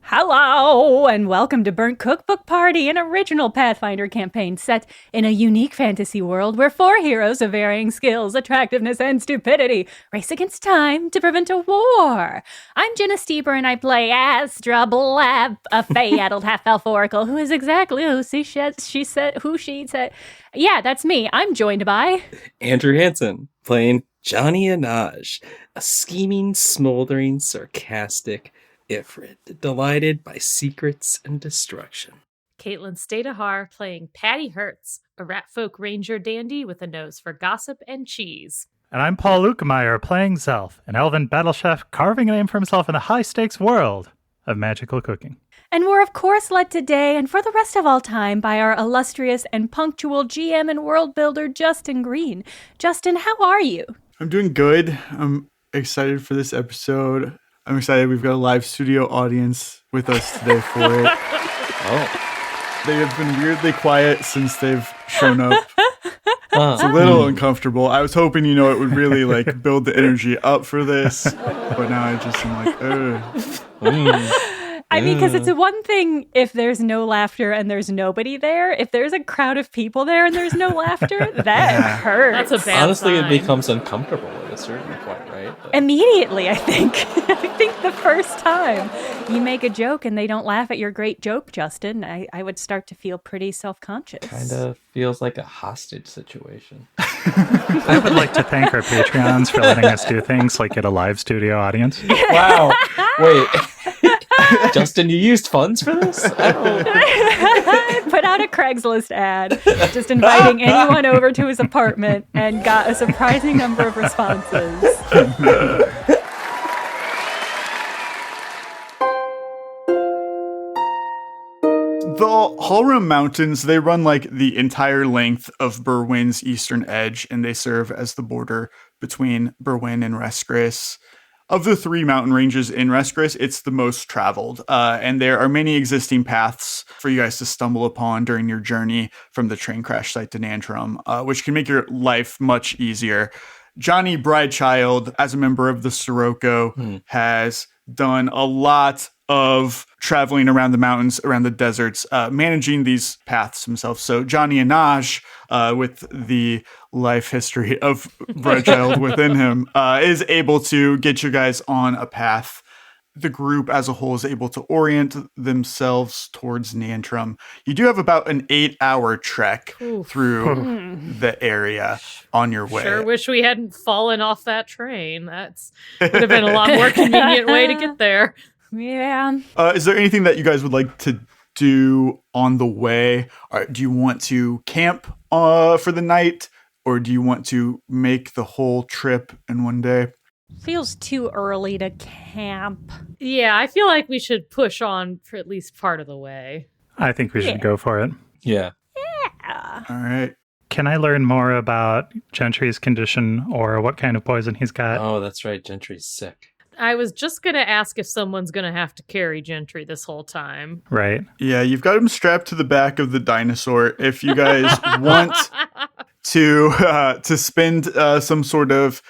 Hello, and welcome to Burnt Cookbook Party, an original Pathfinder campaign set in a unique fantasy world where 4 heroes of varying skills, attractiveness, and stupidity race against time to prevent a war. I'm Jenna Stoeber, and I play Astra Blab, a fey-addled half-elf oracle who is exactly who she said. Yeah, that's me. I'm joined by... Andrew Hansen, playing Johnny Anaj, a scheming, smoldering, sarcastic Ifrit, delighted by secrets and destruction. Caitlin Stayduhar playing Patty Hertz, a ratfolk ranger dandy with a nose for gossip and cheese. And I'm Paul Luetkemeyer playing Zelf, an elven battle chef carving a name for himself in the high-stakes world of magical cooking. And we're, of course, led today and for the rest of all time by our illustrious and punctual GM and world builder, Justin Green. Justin, how are you? I'm doing good. I'm excited for this episode. I'm excited we've got a live studio audience with us today for it. Oh. They have been weirdly quiet since they've shown up. It's a little uncomfortable. I was hoping, it would really build the energy up for this, but now I just am like, ugh. I mean, because it's one thing if there's no laughter and there's nobody there. If there's a crowd of people there and there's no laughter, that hurts. That's a bad Honestly, sign. it becomes uncomfortable at a certain point, right? Immediately, I think. I think the first time you make a joke and they don't laugh at your great joke, Justin, I would start to feel pretty self-conscious. Kind of feels like a hostage situation. I would like to thank our Patreons for letting us do things like get a live studio audience. Wow. Wait. Justin, you used funds for this? Put out a Craigslist ad, just inviting anyone over to his apartment, and got a surprising number of responses. The Hallrum Mountains, they run the entire length of Berwyn's eastern edge, and they serve as the border between Berwyn and Reskris. Of the 3 mountain ranges in Reskris, it's the most traveled, and there are many existing paths for you guys to stumble upon during your journey from the train crash site to Nan Tahrum, which can make your life much easier. Johnny Bridechild, as a member of the Sirocco, has done a lot of traveling around the mountains, around the deserts, managing these paths himself. So Johnny Anaj, with the life history of Bridechild within him, is able to get you guys on a path. The group as a whole is able to orient themselves towards Nan Tahrum. You do have about an 8-hour trek through the area on your way. Sure wish we hadn't fallen off that train. Would have been a lot more convenient way to get there. Yeah. Is there anything that you guys would like to do on the way? Do you want to camp for the night, or do you want to make the whole trip in one day? Feels too early to camp. Yeah, I feel like we should push on for at least part of the way. I think we should go for it. Yeah. Yeah. All right. Can I learn more about Gentry's condition or what kind of poison he's got? Oh, that's right. Gentry's sick. I was just going to ask if someone's going to have to carry Gentry this whole time. Right. Yeah, you've got him strapped to the back of the dinosaur. If you guys want to spend some sort of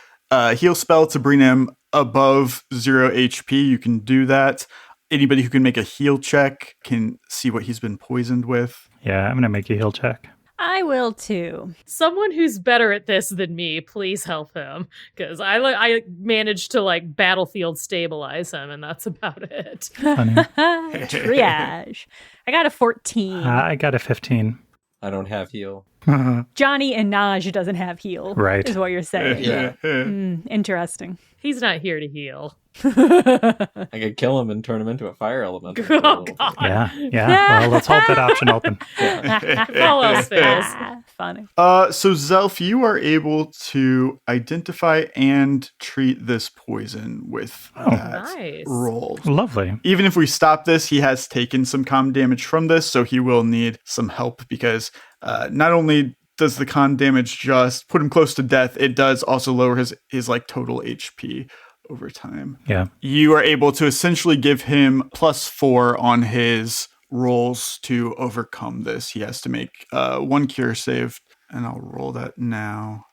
heal spell to bring him above 0 HP, you can do that. Anybody who can make a heal check can see what he's been poisoned with. Yeah, I'm going to make a heal check. I will too. Someone who's better at this than me, please help him. Because I managed to battlefield stabilize him, and that's about it. Funny. Triage. I got a 14. I got a 15. I don't have heal. Johnny Anaj doesn't have heal. Right. Is what you're saying. Yeah. Interesting. He's not here to heal. I could kill him and turn him into a fire element. Oh, God. Yeah. Well, let's hold that option open. All else fails. Funny. So Zelf, you are able to identify and treat this poison with that nice. roll. Lovely. Even if we stop this, he has taken some con damage from this, so he will need some help because not only does the con damage just put him close to death, it does also lower his total HP over time. Yeah. You are able to essentially give him +4 on his rolls to overcome this. He has to make 1 cure save, and I'll roll that now.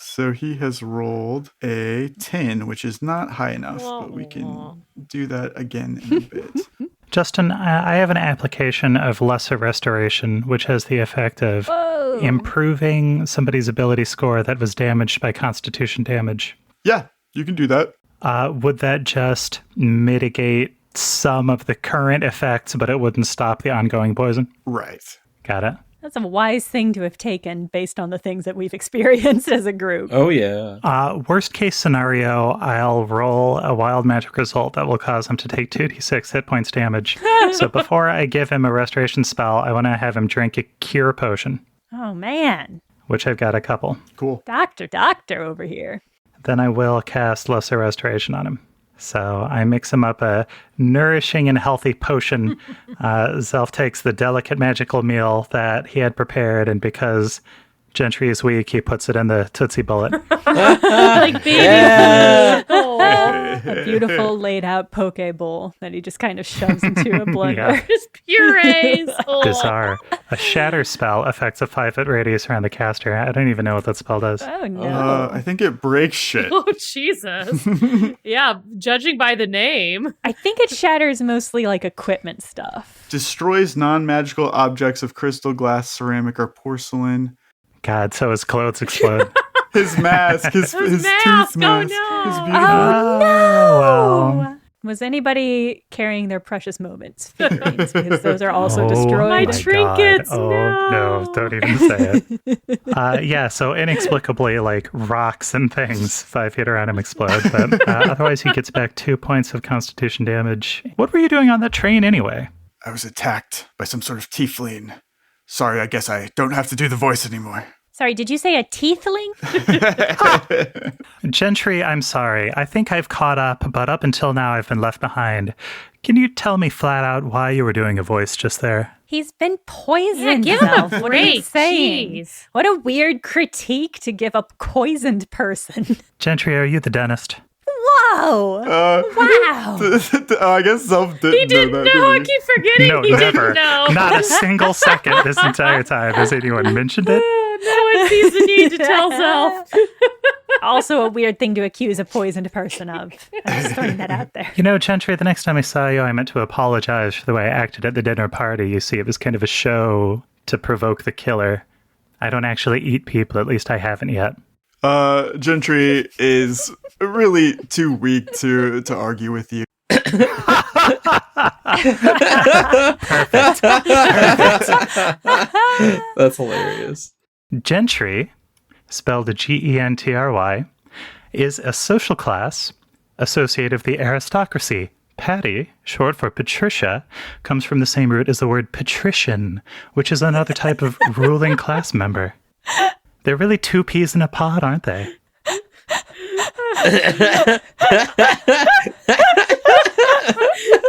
So he has rolled a 10, which is not high enough, but we can do that again in a bit. Justin, I have an application of lesser restoration, which has the effect of improving somebody's ability score that was damaged by constitution damage. Yeah, you can do that. Would that just mitigate some of the current effects, but it wouldn't stop the ongoing poison? Right. Got it. That's a wise thing to have taken based on the things that we've experienced as a group. Oh, yeah. Worst case scenario, I'll roll a wild magic result that will cause him to take 2d6 hit points damage. So before I give him a restoration spell, I want to have him drink a cure potion, Oh, man. which I've got a couple. Cool. Doctor over here. Then I will cast lesser restoration on him. So I mix him up a nourishing and healthy potion. Zelf takes the delicate magical meal that he had prepared, and because Gentry is weak, he puts it in the Tootsie Bullet. Like baby. Yeah. Oh, A beautiful laid out poke bowl that he just kind of shoves into a blender. Yeah. just purees. Oh. Bizarre. A shatter spell affects a 5-foot radius around the caster. I don't even know what that spell does. Oh, no. I think it breaks shit. Oh, Jesus. Yeah, judging by the name. I think it shatters mostly like equipment stuff. Destroys non-magical objects of crystal, glass, ceramic, or porcelain. God, so his clothes explode. His mask, his mask, tooth oh mask. no. His beautiful. Well. Was anybody carrying their precious moments figurines? Because those are also Oh destroyed. My my trinkets, God. Oh, no. don't even say it. Yeah, so inexplicably, like, rocks and things 5 feet around him explode, but otherwise he gets back 2 points of constitution damage. What were you doing on that train anyway? I was attacked by some sort of tiefling. Sorry, I guess I don't have to do the voice anymore. Sorry, did you say a teethling? Gentry, I'm sorry. I think I've caught up, but up until now I've been left behind. Can you tell me flat out why you were doing a voice just there? He's been poisoned. Yeah, give him a Zelf. What are you break. saying? Jeez. What a weird critique to give a poisoned person. Gentry, are you the dentist? Whoa! Wow! I guess Zelf didn't He didn't know know. that. I did he? keep forgetting No, he never. didn't know. Not a single second this entire time has anyone mentioned it. No one sees the need to tell Zelf. Also a weird thing to accuse a poisoned person of. I'm just throwing that out there. You know, Gentry, the next time I saw you, I meant to apologize for the way I acted at the dinner party. You see, it was kind of a show to provoke the killer. I don't actually eat people, at least I haven't yet. Gentry is really too weak to argue with you. That's hilarious. Gentry, spelled Gentry, is a social class associated with the aristocracy. Patty, short for Patricia, comes from the same root as the word patrician, which is another type of ruling class member. They're really two peas in a pod, aren't they?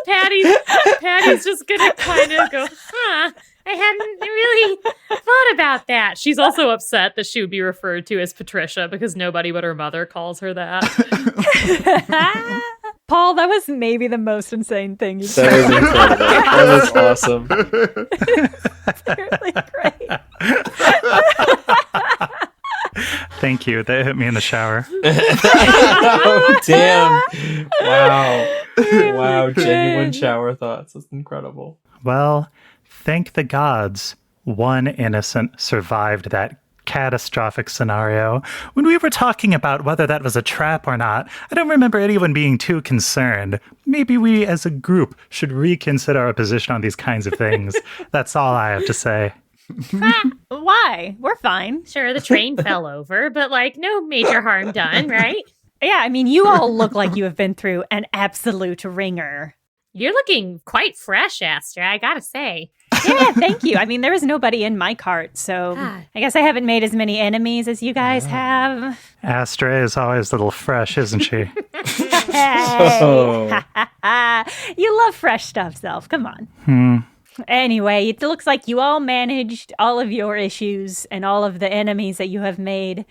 Patty's just gonna kind of go, I hadn't really thought about that. She's also upset that she would be referred to as Patricia because nobody but her mother calls her that. Paul, that was maybe the most insane thing you've That was incredible. That was awesome. It's really great. Thank you. That hit me in the shower. Oh, damn. Wow. Wow. Genuine shower thoughts. That's incredible. Well, thank the gods, one innocent survived that catastrophic scenario. When we were talking about whether that was a trap or not, I don't remember anyone being too concerned. Maybe we as a group should reconsider our position on these kinds of things. That's all I have to say. Why? We're fine. Sure, the train fell over, but like no major harm done, right? Yeah, I mean, you all look like you have been through an absolute ringer. You're looking quite fresh, Astra, I gotta say. Yeah, thank you. I mean, there was nobody in my cart, so God. I guess I haven't made as many enemies as you guys have. Astra is always a little fresh, isn't she? Oh. You love fresh stuff, Zelf. Come on. Anyway, it looks like you all managed all of your issues and all of the enemies that you have made.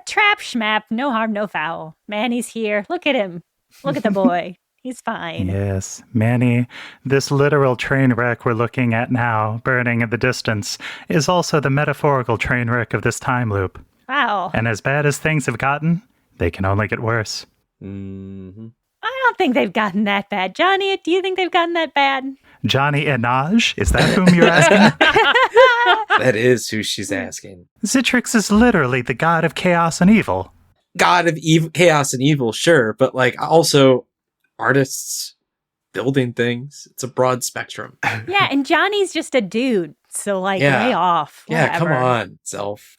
Trap schmap, no harm, no foul. Manny's here. Look at him. Look at the boy. He's fine. Yes, Manny, this literal train wreck we're looking at now, burning in the distance, is also the metaphorical train wreck of this time loop. Wow. And as bad as things have gotten, they can only get worse. Mm-hmm. I don't think they've gotten that bad. Johnny, do you think they've gotten that bad? Johnny Enaj? Is that whom you're asking? That is who she's asking. Zitrix is literally the god of chaos and evil. God of chaos and evil, sure, but like also artists building things. It's a broad spectrum. Yeah, and Johnny's just a dude, so like Yeah. lay off. Yeah, come whatever. on, self.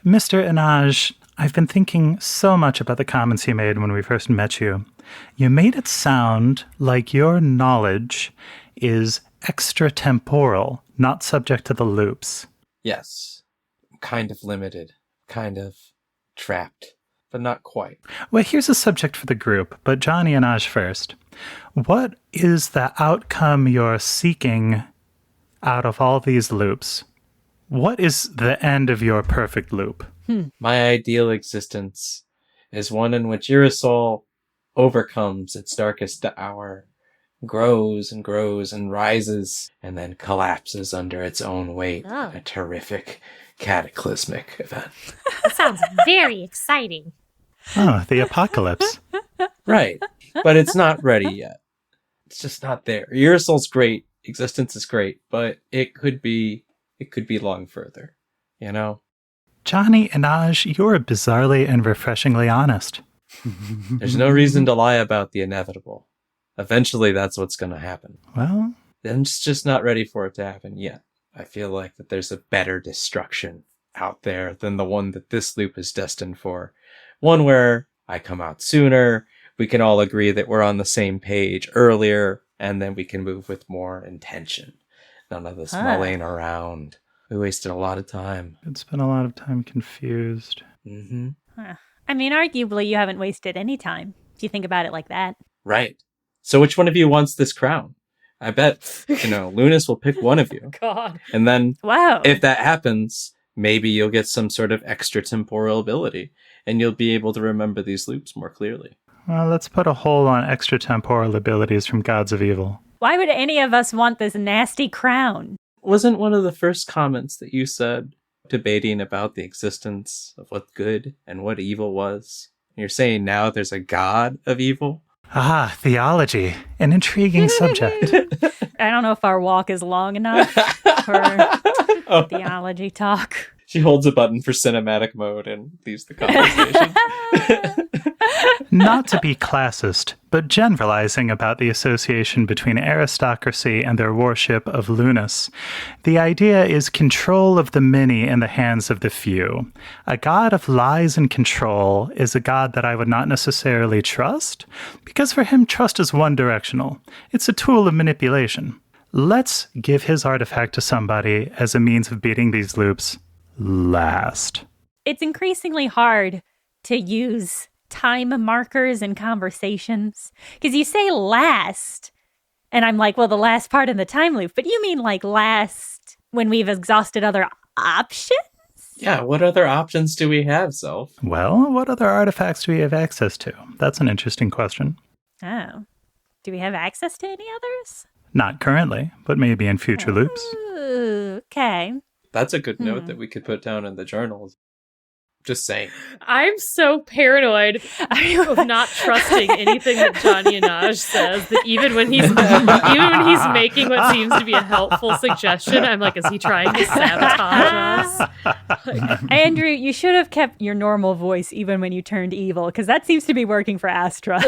Mr. Enaj, I've been thinking so much about the comments you made when we first met you. You made it sound like your knowledge is extratemporal, not subject to the loops. Yes. Kind of limited. Kind of trapped. But not quite. Well, here's a subject for the group, but Johnny and Aj first. What is the outcome you're seeking out of all these loops? What is the end of your perfect loop? My ideal existence is one in which your soul overcomes its darkest hour, grows and rises, and then collapses under its own weight. Oh. A terrific, cataclysmic event. That sounds very exciting. Oh, the apocalypse. Right. But it's not ready yet. It's just not there. Your soul's great. Existence is great, but it could be long further. You know? Johnny and Aj, you're bizarrely and refreshingly honest. There's no reason to lie about the inevitable. Eventually that's what's gonna happen. Well, I'm just not ready for it to happen yet. I feel like that there's a better destruction out there than the one that this loop is destined for. One where I come out sooner, we can all agree that we're on the same page earlier, and then we can move with more intention. None of this mulling around. We wasted a lot of time. it's been a lot of time confused. Mm-hmm. I mean, arguably, you haven't wasted any time if you think about it like that. Right. So which one of you wants this crown? I bet, Lunas will pick one of you. God. And then Wow. if that happens, maybe you'll get some sort of extratemporal ability, and you'll be able to remember these loops more clearly. Well, let's put a hold on extratemporal abilities from gods of evil. Why would any of us want this nasty crown? Wasn't one of the first comments that you said debating about the existence of what good and what evil was? You're saying now there's a god of evil? Ah, theology. An intriguing subject. I don't know if our walk is long enough for theology talk. She holds a button for cinematic mode and leaves the conversation. Not to be classist, but generalizing about the association between aristocracy and their worship of Lunas. The idea is control of the many in the hands of the few. A god of lies and control is a god that I would not necessarily trust, because for him trust is one-directional. It's a tool of manipulation. Let's give his artifact to somebody as a means of beating these loops last. It's increasingly hard to use time markers in conversations because you say last and I'm like, well, the last part in the time loop, but you mean like last when we've exhausted other options? Yeah, what other options do we have, Self? Well, what other artifacts do we have access to? That's an interesting question. Oh, do we have access to any others? Not currently, but maybe in future loops. Ooh, okay. That's a good note that we could put down in the journals. Just saying. I'm so paranoid of not trusting anything that Johnny Anaj says that even when he's making what seems to be a helpful suggestion, I'm like, is he trying to sabotage us? Andrew, you should have kept your normal voice even when you turned evil, because that seems to be working for Astra.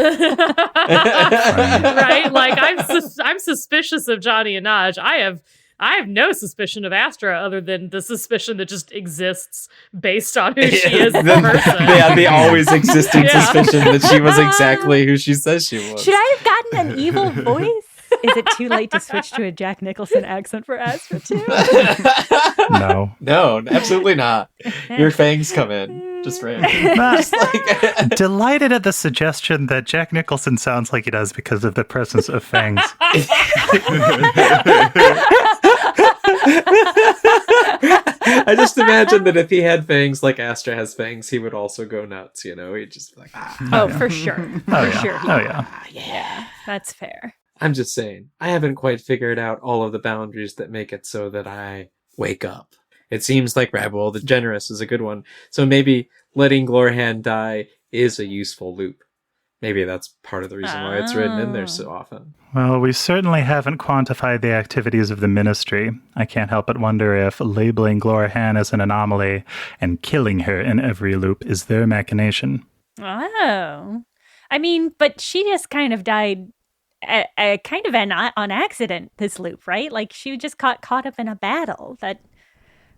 Right? Like I'm suspicious of Johnny Anaj. I have no suspicion of Astra other than the suspicion that just exists based on who she is as a person. Yeah, the always existing suspicion that she was exactly who she says she was. Should I have gotten an evil voice? Is it too late to switch to a Jack Nicholson accent for Astra too? No. No, absolutely not. Your fangs come in. Just random. Just like Delighted at the suggestion that Jack Nicholson sounds like he does because of the presence of fangs. I just imagine that if he had fangs like Astra has fangs, he would also go nuts, He'd just be like, Oh, for sure. For sure. Oh, yeah. yeah. That's fair. I'm just saying, I haven't quite figured out all of the boundaries that make it so that I wake up. It seems like Rabuel the Generous is a good one. So maybe letting Glorhan die is a useful loop. Maybe that's part of the reason why it's written in there so often. Well, we certainly haven't quantified the activities of the ministry. I can't help but wonder if labeling Glorahan as an anomaly and killing her in every loop is their machination. Oh. I mean, but she just kind of died on accident, this loop, right? Like, she just got caught up in a battle that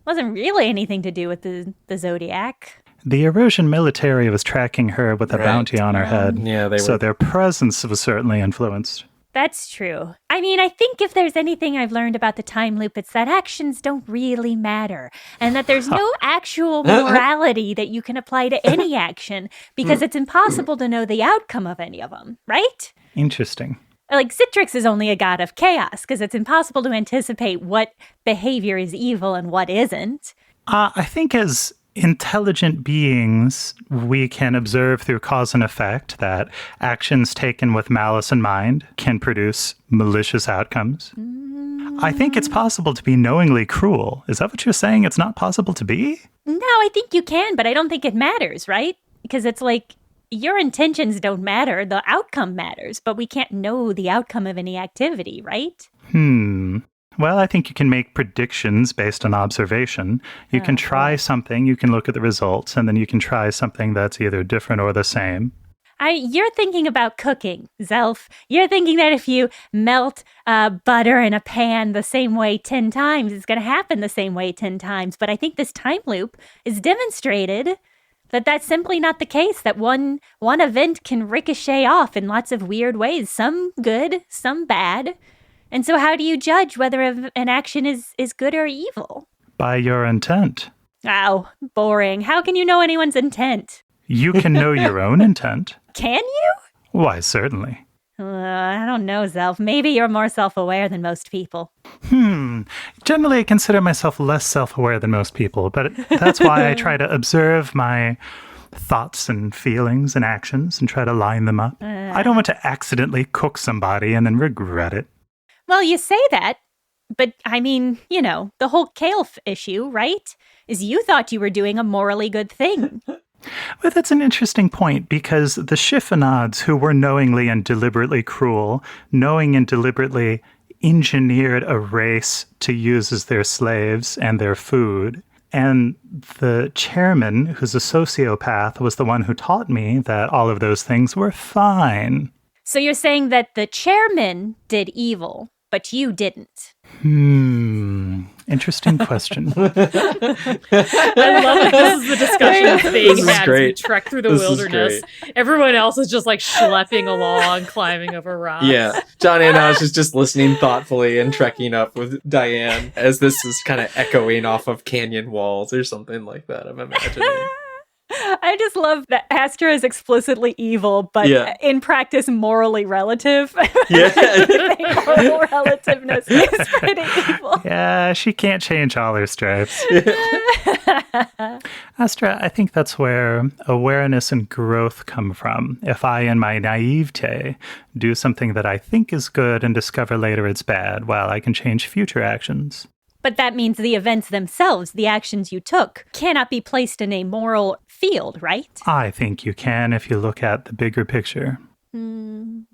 wasn't really anything to do with the Zodiac. The Erosion military was tracking her with a bounty on her head, so their presence was certainly influenced. That's true. I mean, I think if there's anything I've learned about the time loop, it's that actions don't really matter, and that there's no actual morality that you can apply to any action, because it's impossible to know the outcome of any of them, right? Interesting. Like, Citrix is only a god of chaos, because it's impossible to anticipate what behavior is evil and what isn't. I think as intelligent beings, we can observe through cause and effect that actions taken with malice in mind can produce malicious outcomes. I think it's possible to be knowingly cruel. Is that what you're saying? It's not possible to be? No, I think you can, but I don't think it matters, right? Because it's like, your intentions don't matter, the outcome matters, but we can't know the outcome of any activity, right? Well, I think you can make predictions based on observation. You can try something, you can look at the results, and then you can try something that's either different or the same. You're thinking about cooking, Zelf. You're thinking that if you melt butter in a pan the same way 10 times, it's going to happen the same way 10 times. But I think this time loop is demonstrated that that's simply not the case, that one event can ricochet off in lots of weird ways, some good, some bad. And so how do you judge whether an action is good or evil? By your intent. Oh, boring. How can you know anyone's intent? You can know your own intent. Can you? Why, certainly. I don't know, Zelf. Maybe you're more self-aware than most people. Generally, I consider myself less self-aware than most people, but that's why I try to observe my thoughts and feelings and actions and try to line them up. I don't want to accidentally cook somebody and then regret it. Well, you say that, but I mean, you know, the whole Kaelf issue, right? Is you thought you were doing a morally good thing. Well, that's an interesting point, because the Chiffonids, who were knowingly and deliberately cruel, knowing and deliberately engineered a race to use as their slaves and their food. And the chairman, who's a sociopath, was the one who taught me that all of those things were fine. So you're saying that the chairman did evil, but you didn't. Interesting question. I love that this is the discussion that's being had as we trek through the wilderness. Everyone else is just like schlepping along, climbing over rocks. Yeah, Johnny and I was just listening thoughtfully and trekking up with Diane as this is kind of echoing off of canyon walls or something like that, I'm imagining. I just love that Astra is explicitly evil, but in practice morally relative. Yeah. Moral relativeness is pretty evil. Yeah, she can't change all her stripes. Astra, I think that's where awareness and growth come from. If I, in my naivete, do something that I think is good and discover later it's bad, well, I can change future actions. But that means the events themselves, the actions you took, cannot be placed in a moral field, right? I think you can if you look at the bigger picture. Who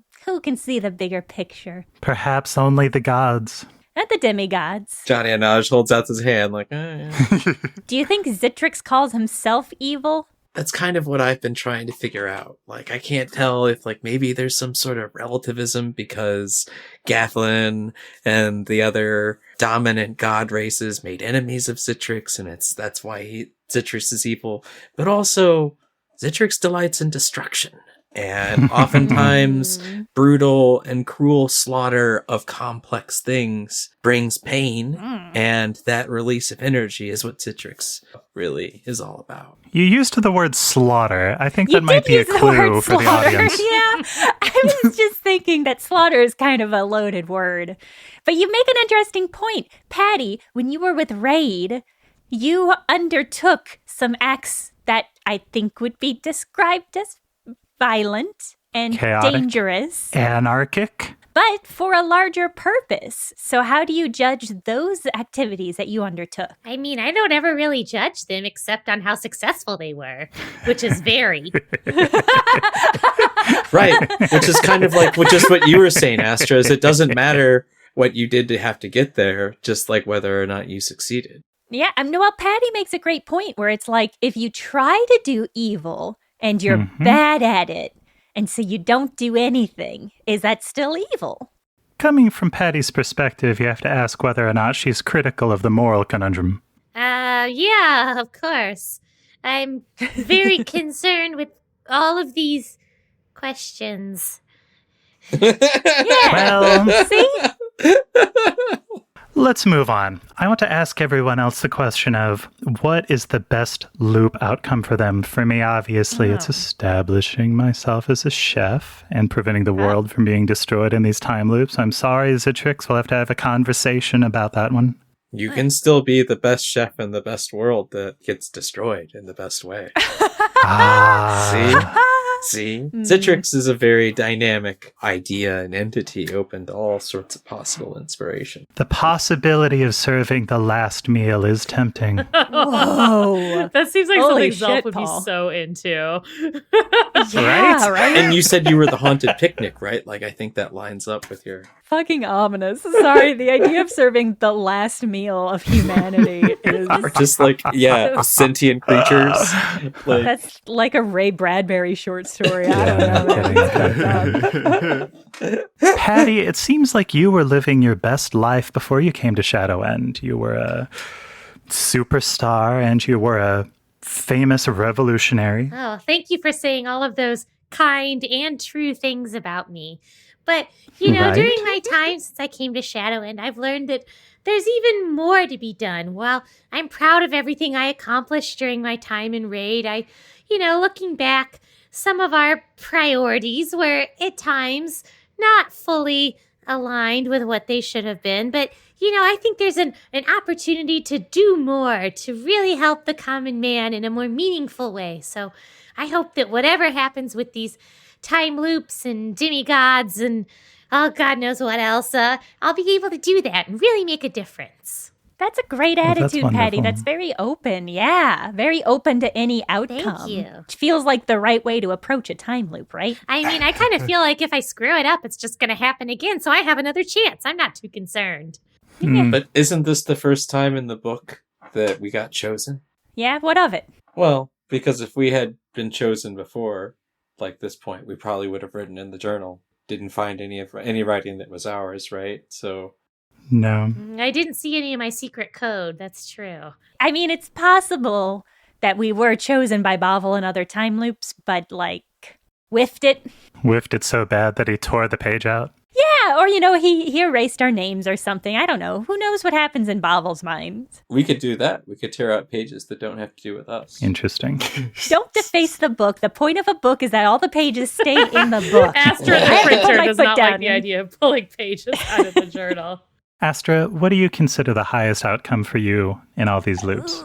can see the bigger picture? Perhaps only the gods. Not the demigods. Johnny Anaj holds out his hand like, Do you think Citrix calls himself evil? That's kind of what I've been trying to figure out. Like, I can't tell if, like, maybe there's some sort of relativism because Gathlin and the other dominant god races made enemies of Citrix, and that's why Citrix is evil. But also, Citrix delights in destruction. And oftentimes, brutal and cruel slaughter of complex things brings pain, and that release of energy is what Citrix really is all about. You used the word slaughter. I think that might be a clue for the audience. Yeah, I was just thinking that slaughter is kind of a loaded word. But you make an interesting point. Patty, when you were with Raid, you undertook some acts that I think would be described as violent and chaotic, dangerous. Anarchic. but for a larger purpose. So how do you judge those activities that you undertook? I mean, I don't ever really judge them except on how successful they were, which is varied. Right, which is kind of like just what you were saying, Astra, is it doesn't matter what you did to have to get there, just like whether or not you succeeded. Yeah, well, Patty makes a great point where it's like, if you try to do evil and you're bad at it, and so you don't do anything, is that still evil? Coming from Patty's perspective, you have to ask whether or not she's critical of the moral conundrum. Yeah, of course. I'm very concerned with all of these questions. Well, See? let's move on. I want to ask everyone else the question of what is the best loop outcome for them? For me, obviously, it's establishing myself as a chef and preventing the world from being destroyed in these time loops. I'm sorry, Zitrix. We'll have to have a conversation about that one. You can still be the best chef in the best world that gets destroyed in the best way. See? Citrix is a very dynamic idea and entity open to all sorts of possible inspiration. The possibility of serving the last meal is tempting. Whoa. That seems like Holy something Zelf shit, would Paul. be so into. Yeah, right? And you said you were the haunted picnic, right? Like, I think that lines up with your... Fucking ominous. Sorry, the idea of serving the last meal of humanity is... Or just like, yeah, sentient creatures. Like, That's like a Ray Bradbury short story. I don't know. Patty, it seems like you were living your best life before you came to Shadow End. You were a superstar and you were a famous revolutionary. Oh, thank you for saying all of those kind and true things about me. But, you know, Right. during my time since I came to Shadow End, I've learned that there's even more to be done. While I'm proud of everything I accomplished during my time in Raid, looking back, some of our priorities were at times not fully aligned with what they should have been. But, I think there's an opportunity to do more, to really help the common man in a more meaningful way. So I hope that whatever happens with these time loops and demigods and God knows what else, I'll be able to do that and really make a difference. That's a great that's attitude, Patty. wonderful. That's very open. Yeah, very open to any outcome. Thank you. Which feels like the right way to approach a time loop, right? I mean, I kind of feel like if I screw it up, it's just going to happen again, so I have another chance. I'm not too concerned. but isn't this the first time in the book that we got chosen? Yeah, what of it? Well, because if we had been chosen before, like this point, we probably would have written in the journal. Didn't find any writing that was ours, right? So... No. I didn't see any of my secret code. That's true. I mean, it's possible that we were chosen by Bavel in other time loops, but, whiffed it. Whiffed it so bad that he tore the page out. Yeah, or, he erased our names or something. I don't know. Who knows what happens in Bavel's mind? we could do that. We could tear out pages that don't have to do with us. Interesting. Don't deface the book. The point of a book is that all the pages stay in the book. Astra, I the have to put printer, my does foot not like down. the idea of pulling pages out of the journal. Astra, what do you consider the highest outcome for you in all these loops?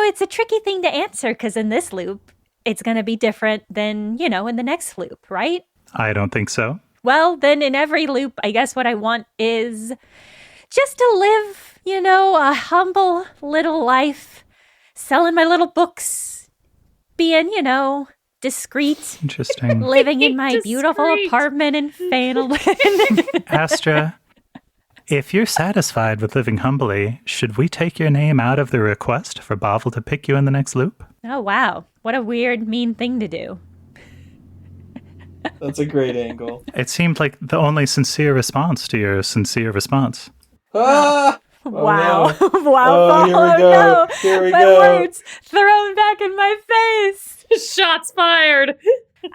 It's a tricky thing to answer because in this loop, it's going to be different than, in the next loop, right? I don't think so. Well, then in every loop, I guess what I want is just to live, a humble little life, selling my little books, being, discreet, Interesting. living in my beautiful Discreet. apartment in Fanelin. Astra, if you're satisfied with living humbly, should we take your name out of the request for Bavel to pick you in the next loop? Oh, wow. What a weird, mean thing to do. That's a great angle. It seemed like the only sincere response to your sincere response. Ah! Wow. no. Wow, Oh, here Paul, we go. no. Here we My go. words thrown back in my face. Shots fired.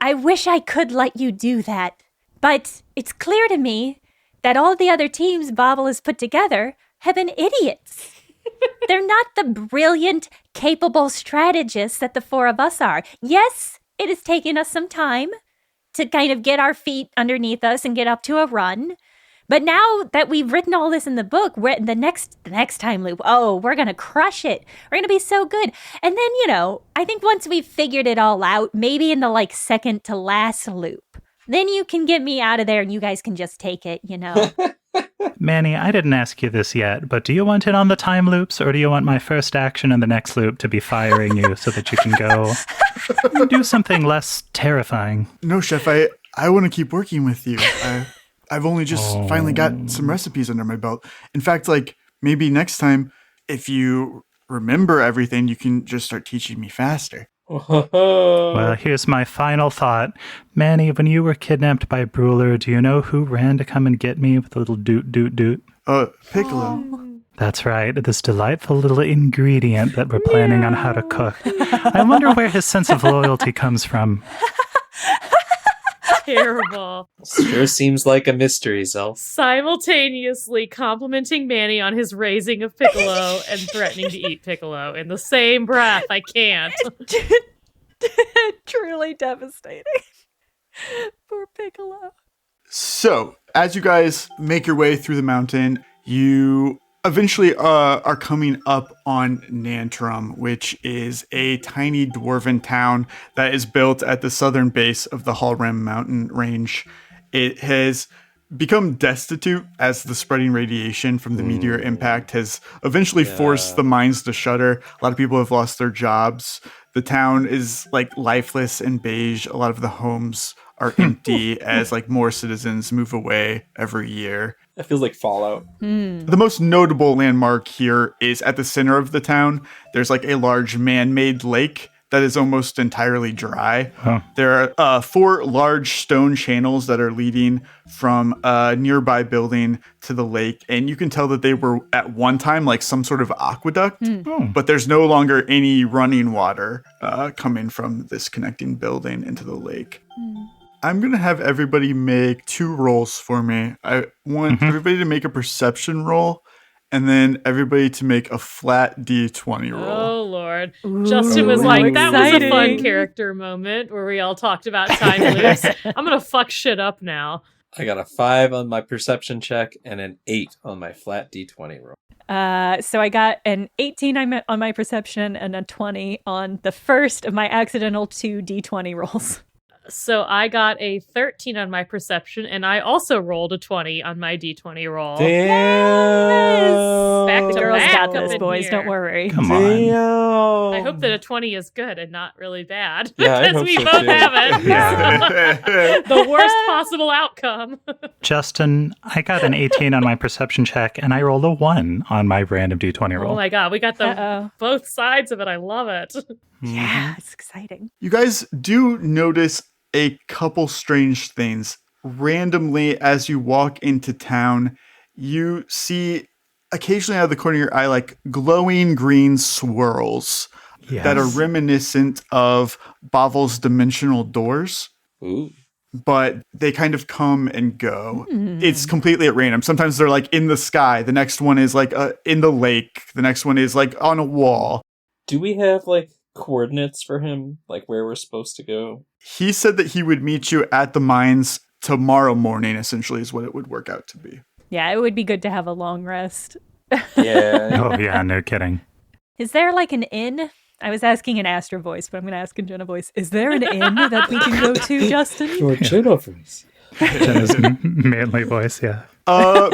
I wish I could let you do that, but it's clear to me that all the other teams Bavel has put together have been idiots. They're not the brilliant, capable strategists that the four of us are. Yes, it has taken us some time to kind of get our feet underneath us and get up to a run, But now that we've written all this in the book, we're the next time loop, we're going to crush it. We're going to be so good. And then, I think once we've figured it all out, maybe in the second to last loop, then you can get me out of there and you guys can just take it, Manny, I didn't ask you this yet, but do you want it on the time loops, or do you want my first action in the next loop to be firing you so that you can go do something less terrifying? No, Chef, I want to keep working with you. I've only just finally got some recipes under my belt. In fact, maybe next time, if you remember everything, you can just start teaching me faster. Well, here's my final thought. Manny, when you were kidnapped by Bruler, do you know who ran to come and get me with a little doot, doot, doot? Piccolo. That's right, this delightful little ingredient that we're planning on how to cook. I wonder where his sense of loyalty comes from. Terrible. Sure seems like a mystery, Zelf. Simultaneously complimenting Manny on his raising of Piccolo and threatening to eat Piccolo in the same breath. I can't. Truly devastating. Poor Piccolo. So, as you guys make your way through the mountain, you eventually are coming up on Nan Tahrum, which is a tiny dwarven town that is built at the southern base of the Hallrim mountain range. It has become destitute as the spreading radiation from the meteor impact has eventually forced the mines to shutter. A lot of people have lost their jobs. The town is lifeless and beige. A lot of the homes are empty as more citizens move away every year. That feels like Fallout. The most notable landmark here is at the center of the town. There's a large man-made lake that is almost entirely dry. Huh. There are 4 large stone channels that are leading from a nearby building to the lake. And you can tell that they were at one time some sort of aqueduct, but there's no longer any running water coming from this connecting building into the lake. I'm going to have everybody make 2 rolls for me. I want everybody to make a perception roll, and then everybody to make a flat D20 roll. Oh, Lord. Ooh, Justin was like, that was a exciting. fun character moment where we all talked about time loops. I'm going to fuck shit up now. I got a 5 on my perception check and an 8 on my flat D20 roll. So I got an 18 on my perception and a 20 on the first of my accidental 2 D20 rolls. So I got a 13 on my perception, and I also rolled a 20 on my D20 roll. Damn! Back The to girls back got up this, in boys. here. Don't worry. Come on. Damn! I hope that a 20 is good and not really bad. Yeah, I Because hope we so, both too. have it. The worst possible outcome. Justin, I got an 18 on my perception check, and I rolled a 1 on my random D20 roll. Oh my god, we got Uh-oh. both sides of it. I love it. Yeah, it's exciting. You guys do notice a couple strange things. Randomly, as you walk into town, you see occasionally out of the corner of your eye, glowing green swirls that are reminiscent of Bavel's dimensional doors. Ooh. But they kind of come and go. It's completely at random. Sometimes they're in the sky. The next one is in the lake. The next one is on a wall. Do we have coordinates for him? Where we're supposed to go? He said that he would meet you at the mines tomorrow morning, essentially, is what it would work out to be. Yeah, it would be good to have a long rest. Yeah. Oh, yeah, no kidding. Is there an inn? I was asking in Astra voice, but I'm going to ask in Jenna voice. Is there an inn that we can go to, Justin? Your Jenna voice. Jenna's manly voice, yeah.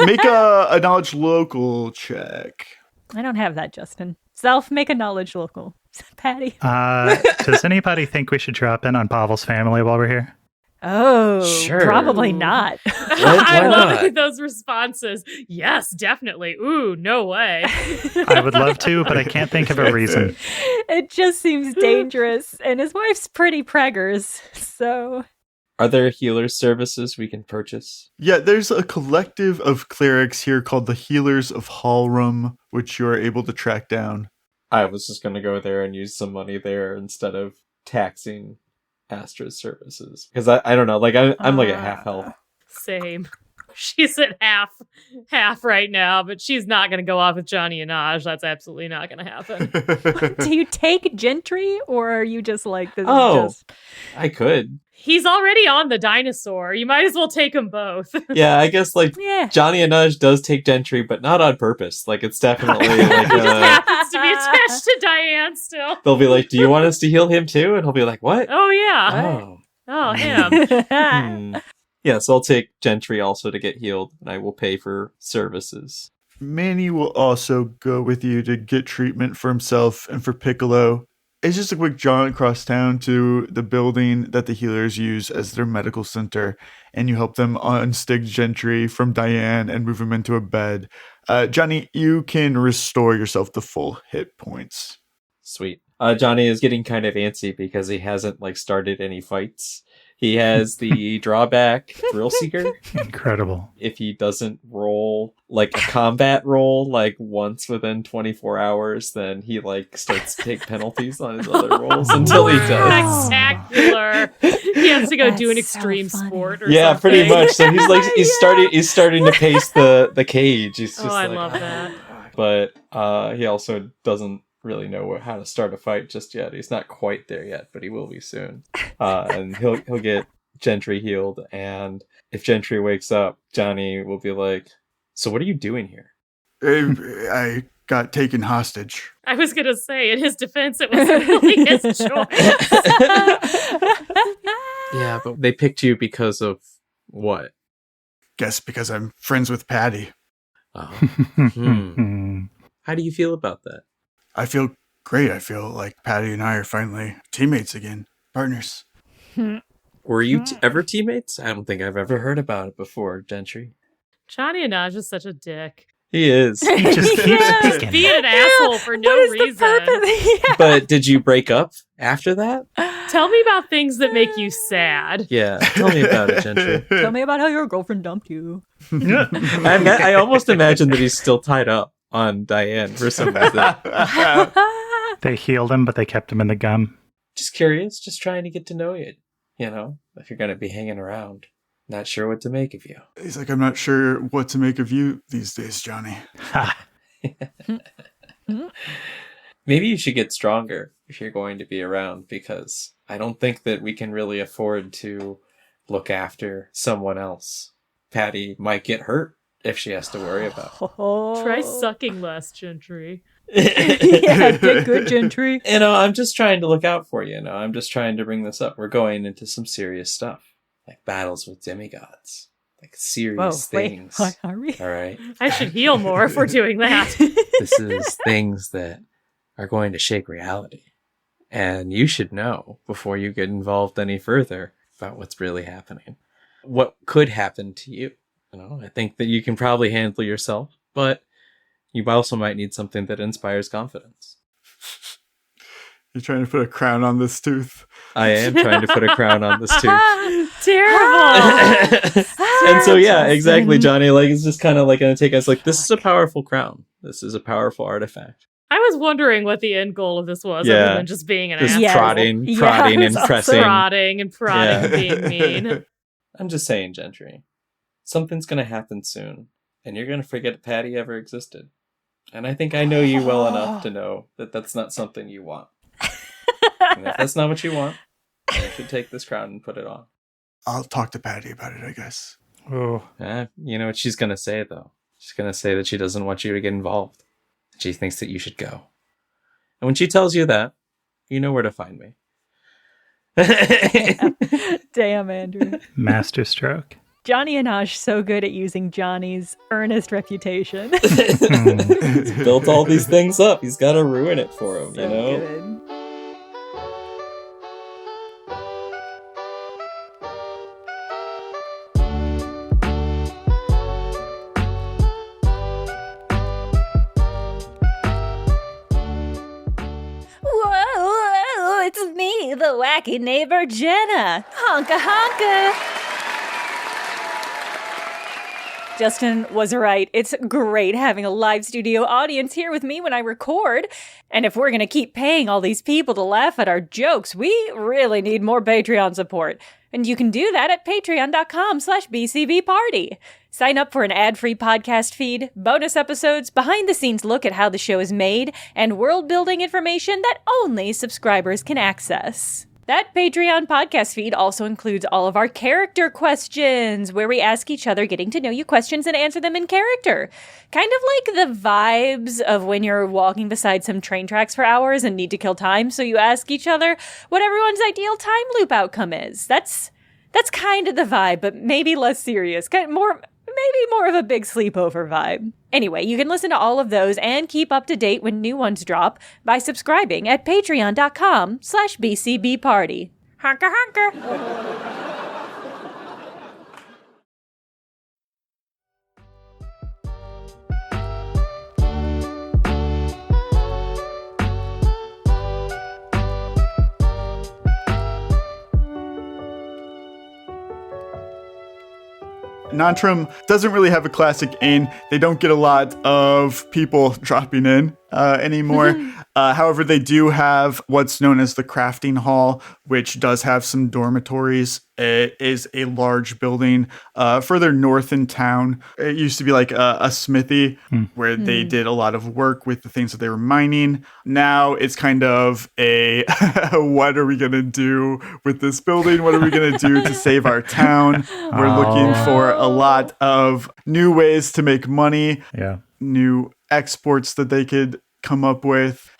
Make a knowledge local check. I don't have that, Justin. Self, make a knowledge local. Patty. Does anybody think we should drop in on Pavel's family while we're here? Oh, Sure. probably not. I Why love not? those responses. Yes, definitely. Ooh, no way. I would love to, but I can't think of a reason. It just seems dangerous, and his wife's pretty preggers, so... Are there healer services we can purchase? Yeah, there's a collective of clerics here called the Healers of Hallrim, which you are able to track down. I was just going to go there and use some money there instead of taxing Astra's services. Because I don't know, I'm at half health. Same. She's at half right now, but she's not going to go off with Johnny and Aj. That's absolutely not going to happen. Do you take Gentry, or are you just like this? Oh, I could. He's already on the dinosaur. You might as well take them both. Yeah, I guess like Yeah. Johnny and Aj does take Gentry, but not on purpose. Like it's definitely like He just happens to be attached to Diane still. they'll be like, "Do you want us to heal him too?" And he'll be like, "What?" Oh, yeah. Oh. Oh, him. Hmm. Yeah, so I'll take Gentry also to get healed, and I will pay for services. Manny will also go with you to get treatment for himself and for Piccolo. It's just a quick jaunt across town to the building that the healers use as their medical center, and you help them unstick Gentry from Diane and move him into a bed. Johnny, you can restore yourself to full hit points. Sweet. Johnny is getting kind of antsy because he hasn't like started any fights. He has the drawback Thrill Seeker. Incredible. If he doesn't roll like a combat roll like once within 24 hours, then he like starts to take penalties on his other rolls until he does. Spectacular. He has to go do an That's so extreme funny. sport or Yeah, something. pretty much. So he's like he's starting to pace the cage. He's just Oh, I like, love that. But he also doesn't really know how to start a fight just yet. He's not quite there yet, but he will be soon. And he'll get Gentry healed, and if Gentry wakes up, Johnny will be like, "So what are you doing here?" I got taken hostage. I was going to say, in his defense, it wasn't really his choice. Yeah, but they picked you because of what? Guess because I'm friends with Patty. Oh. How do you feel about that? I feel great. I feel like Patty and I are finally teammates again. Partners. Were you ever teammates? I don't think I've ever heard about it before, Gentry. Johnny Anaj is such a dick. He is. He just keeps Yeah. picking. Being an asshole for no What is reason. the purpose? Yeah. But did you break up after that? Tell me about things that make you sad. Yeah, tell me about it, Gentry. Tell me about how your girlfriend dumped you. I almost imagine that he's still tied up on Diane for some reason. They healed him, but they kept him in the gum. Just curious, just trying to get to know you. You know, if you're going to be hanging around. Not sure what to make of you. He's like, I'm not sure what to make of you these days, Johnny. Ha. Maybe you should get stronger if you're going to be around, because I don't think that we can really afford to look after someone else. Patty might get hurt if she has to worry about it. Oh. Try sucking less, Gentry. Yeah, get good, Gentry. You know, I'm just trying to look out for you. You know, I'm just trying to bring this up. We're going into some serious stuff, like battles with demigods, like serious things. Wait, are we? All right, I should heal more if we're doing that. this is things that are going to shake reality, and you should know before you get involved any further about what's really happening. What could happen to you? You know, I think that you can probably handle yourself, but you also might need something that inspires confidence. You're trying to put a crown on this tooth. I am trying to put a crown on this tooth. Terrible. And so, yeah, exactly, Johnny. Like, it's just kind of like going to take us like, this is a powerful crown. This is a powerful artifact. I was wondering what the end goal of this was, Yeah. other than just being an Just asshole. Yeah. prodding Yeah, and it's awesome. pressing. Prodding and prodding and Yeah. being mean. I'm just saying, Gentry. Something's going to happen soon, and you're going to forget Patty ever existed. And I think I know you well enough to know that that's not something you want. And if that's not what you want, then you should take this crown and put it on. I'll talk to Patty about it, I guess. Oh, You know what she's going to say, though? She's going to say that she doesn't want you to get involved. She thinks that you should go. And when she tells you that, you know where to find me. Damn, Andrew. master stroke. Johnny and Ash so good at using Johnny's earnest reputation. He's built all these things up. He's got to ruin it for him, So you know? good. Whoa, it's me, the wacky neighbor Jenna. Honka honka. Justin was right. It's great having a live studio audience here with me when I record. And if we're going to keep paying all these people to laugh at our jokes, we really need more Patreon support. And you can do that at patreon.com/bcbparty. Sign up for an ad-free podcast feed, bonus episodes, behind-the-scenes look at how the show is made, and world-building information that only subscribers can access. That Patreon podcast feed also includes all of our character questions, where we ask each other getting to know you questions and answer them in character. Kind of like the vibes of when you're walking beside some train tracks for hours and need to kill time, so you ask each other what everyone's ideal time loop outcome is. That's kind of the vibe, but maybe less serious. Maybe more of a big sleepover vibe. Anyway, you can listen to all of those and keep up to date when new ones drop by subscribing at patreon.com/bcbparty. Honker, honker. Nan Tahrum doesn't really have a classic inn. They don't get a lot of people dropping in anymore. However, they do have what's known as the crafting hall, which does have some dormitories. It is a large building further north in town. It used to be like a smithy where they did a lot of work with the things that they were mining. Now it's kind of a what are we going to do with this building? What are we going to do to save our town? We're looking for a lot of new ways to make money. Yeah. New exports that they could come up with.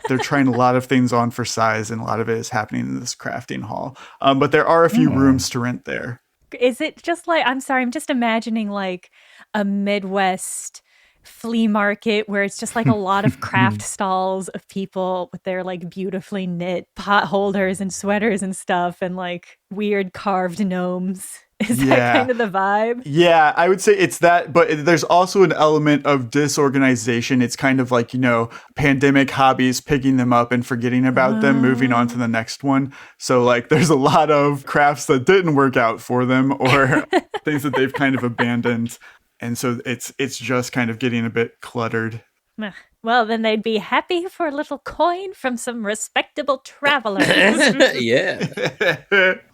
They're trying a lot of things on for size, and a lot of it is happening in this crafting hall. But there are a few rooms to rent there. Is it just like, I'm sorry, I'm just imagining like a Midwest flea market where it's just like a lot of craft stalls of people with their like beautifully knit pot holders and sweaters and stuff and like weird carved gnomes. Is that kind of the vibe? Yeah, I would say it's that, but there's also an element of disorganization. It's kind of like, pandemic hobbies, picking them up and forgetting about them, moving on to the next one. So like there's a lot of crafts that didn't work out for them or things that they've kind of abandoned. And so it's just kind of getting a bit cluttered. Well, then they'd be happy for a little coin from some respectable travelers. Yeah.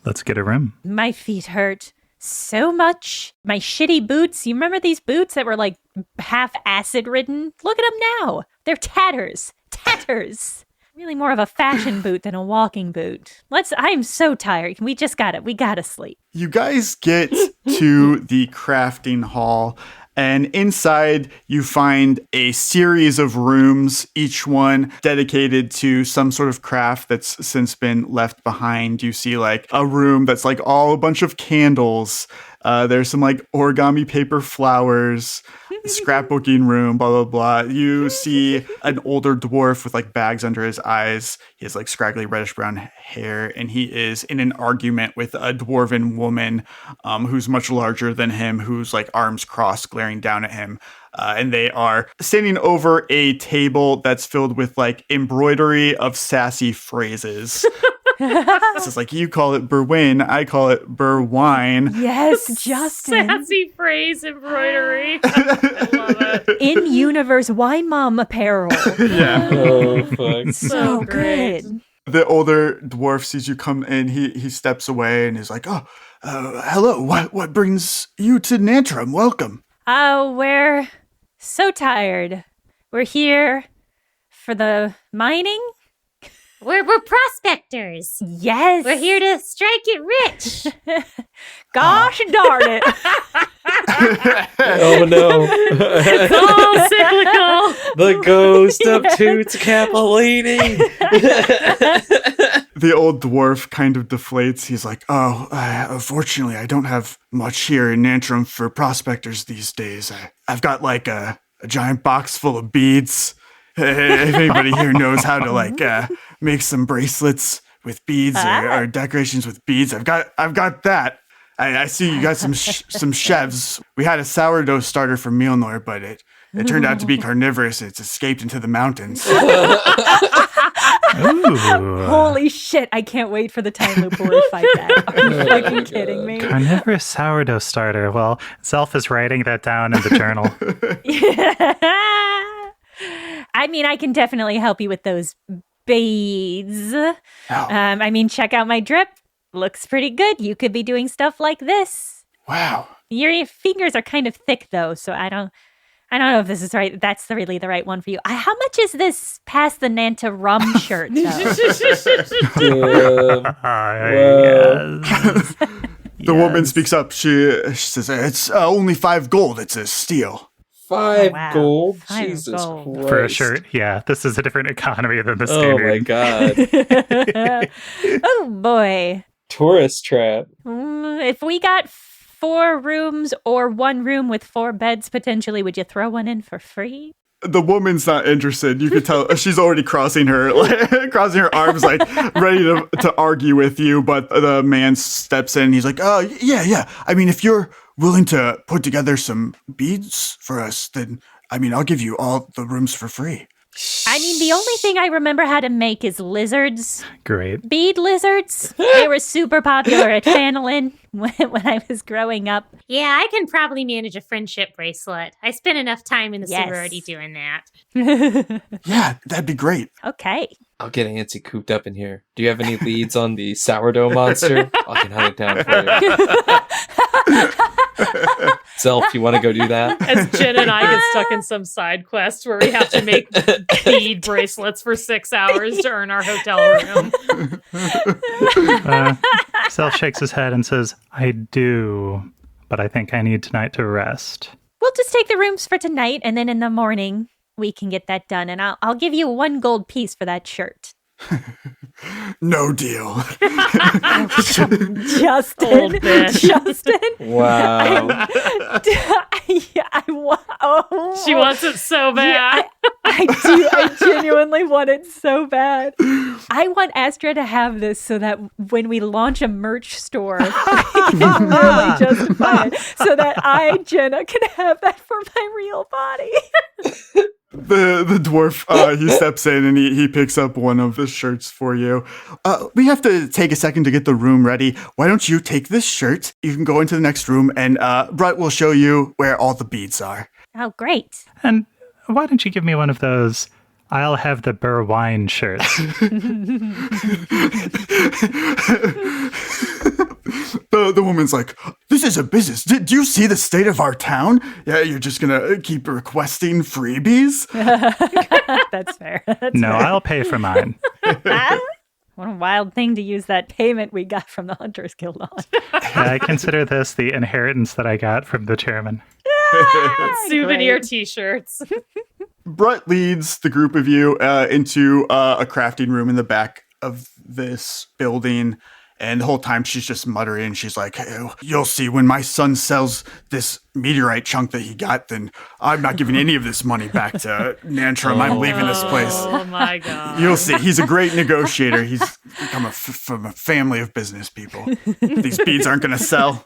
Let's get a room. My feet hurt so much. My shitty boots. You remember these boots that were like half acid ridden? Look at them now. They're tatters. Tatters. Really more of a fashion boot than a walking boot. I am so tired. We gotta sleep. You guys get to the crafting hall. And inside, you find a series of rooms, each one dedicated to some sort of craft that's since been left behind. You see like a room that's like all a bunch of candles. There's some like origami paper flowers, scrapbooking room, blah, blah, blah. You see an older dwarf with like bags under his eyes. He has like scraggly reddish brown hair, and he is in an argument with a dwarven woman who's much larger than him, who's like arms crossed, glaring down at him. And they are standing over a table that's filled with like embroidery of sassy phrases. This is like, you call it Berwyn, I call it Berwine. Yes, Justin. Sassy phrase embroidery. I love it. In-universe wine mom apparel. Yeah. Oh, fuck. So great. good. The older dwarf sees you come in. He steps away and is like, hello. What brings you to Nan Tahrum? Welcome. Oh, we're so tired. We're here for the mining? We're prospectors. Yes. We're here to strike it rich. Gosh darn it. Oh no. It's all cyclical. The ghost of Toots Capellini. The old dwarf kind of deflates. He's like, unfortunately, I don't have much here in Nan Tahrum for prospectors these days. I've got like a giant box full of beads. If anybody here knows how to like make some bracelets with beads or decorations with beads, I've got that. I see you got some chefs. We had a sourdough starter from Mealnor, but it turned out to be carnivorous. It's escaped into the mountains. Ooh. Holy shit, I can't wait for the time loop where we fight that. Are you fucking kidding me? Carnivorous sourdough starter. Well, Zelf is writing that down in the journal. I mean, I can definitely help you with those beads. Oh. Check out my drip. Looks pretty good. You could be doing stuff like this. Wow. Your fingers are kind of thick, though, so I don't know if this is right. That's really the right one for you. How much is this past the Nan Tahrum shirt, though? Yes. The woman speaks up. She says, "It's only 5 gold. It's a steal." 5 wow. gold? 5 Jesus gold. Christ. For a shirt, yeah. This is a different economy than the Oh standard. my god. Oh, boy. Tourist trap. If we got 4 rooms or 1 room with 4 beds, potentially, would you throw one in for free? The woman's not interested. You could tell she's already crossing her arms, like ready to argue with you. But the man steps in. He's like, "Oh, yeah. I mean, if you're willing to put together some beads for us, then I'll give you all the rooms for free." I mean, the only thing I remember how to make is lizards. Great. Bead lizards. They were super popular at Fanolin when I was growing up. Yeah, I can probably manage a friendship bracelet. I spent enough time in the Yes. sorority doing that. Yeah, that'd be great. Okay. I'll get Antsy cooped up in here. Do you have any leads on the sourdough monster? I can hunt it down for you. Self, you want to go do that? As Jen and I get stuck in some side quest where we have to make bead bracelets for 6 hours to earn our hotel room. Self shakes his head and says, "I do, but I think I need tonight to rest." We'll just take the rooms for tonight, and then in the morning we can get that done. And I'll give you 1 gold piece for that shirt. No deal. Justin. Old bitch. Justin. Wow. She wants it so bad. I do. I genuinely want it so bad. I want Astra to have this so that when we launch a merch store, we can really justify it. So that I, Jenna, can have that for my real body. The dwarf, he steps in and he picks up one of the shirts for you. We have to take a second to get the room ready. Why don't you take this shirt? You can go into the next room and Brett will show you where all the beads are. Oh, great. And why don't you give me one of those "I'll have the Burr wine" shirts? The woman's like, "This is a business. Do you see the state of our town? Yeah, you're just gonna keep requesting freebies?" That's fair. That's No, fair. I'll pay for mine. What a wild thing to use that payment we got from the Hunters Guild on. I consider this the inheritance that I got from the chairman. Souvenir Great. t-shirts. Brett leads the group of you into a crafting room in the back of this building. And the whole time she's just muttering. She's like, "Hey, you'll see when my son sells this meteorite chunk that he got, then I'm not giving any of this money back to Nan Tahrum. I'm leaving this place." Oh my god. You'll see. He's a great negotiator. He's come from a family of business people. These beads aren't going to sell.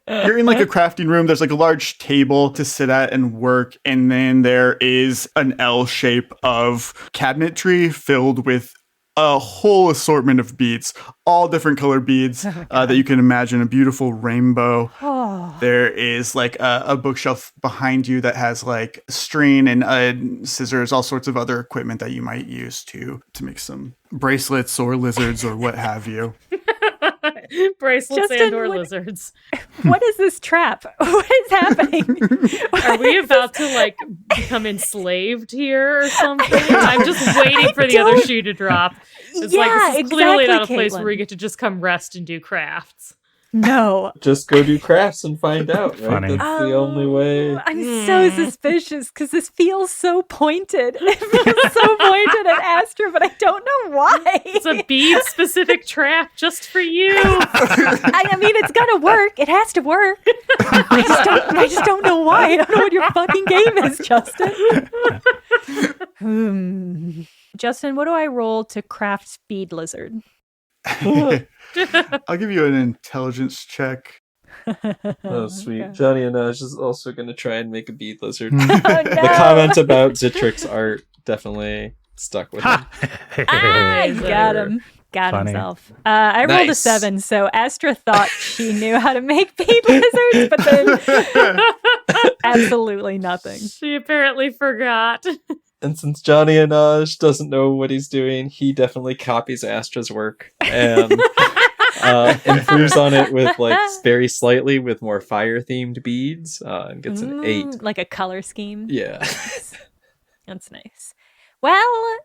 You're in like a crafting room. There's like a large table to sit at and work. And then there is an L shape of cabinetry filled with a whole assortment of beads, all different colored beads that you can imagine, a beautiful rainbow. Oh. There is like a bookshelf behind you that has like string and scissors, all sorts of other equipment that you might use to make some bracelets or lizards or what have you. Bracelets Justin, and or what- lizards. What is this trap? What is happening? Are we about to like become enslaved here or something? I'm just waiting for the other don't- shoe to drop. It's Yeah, like this is clearly not a exactly, place Caitlin. where we get to just come rest and do crafts. No. Just go do crafts and find out, right? Funny. That's the only way. I'm so suspicious because this feels so pointed. It feels so pointed at Astra, but I don't know why. It's a bead specific trap just for you. I mean, it's gonna work. It has to work. I just don't know why. I don't know what your fucking game is, Justin. Justin, what do I roll to craft speed lizard? I'll give you an intelligence check. Oh, sweet. Okay. Johnny and Ash is also going to try and make a bead lizard. Oh, no. The comment about Zitrix's art definitely stuck with him. Ah, Amazing. got him. Got Funny. himself. I rolled a Nice. 7, so Astra thought she knew how to make bead lizards, but then absolutely nothing. She apparently forgot. And since Johnny Anaj doesn't know what he's doing, he definitely copies Astra's work. And Improves on it with like very slightly with more fire themed beads and gets an 8. Like a color scheme. Yeah. That's nice. Well,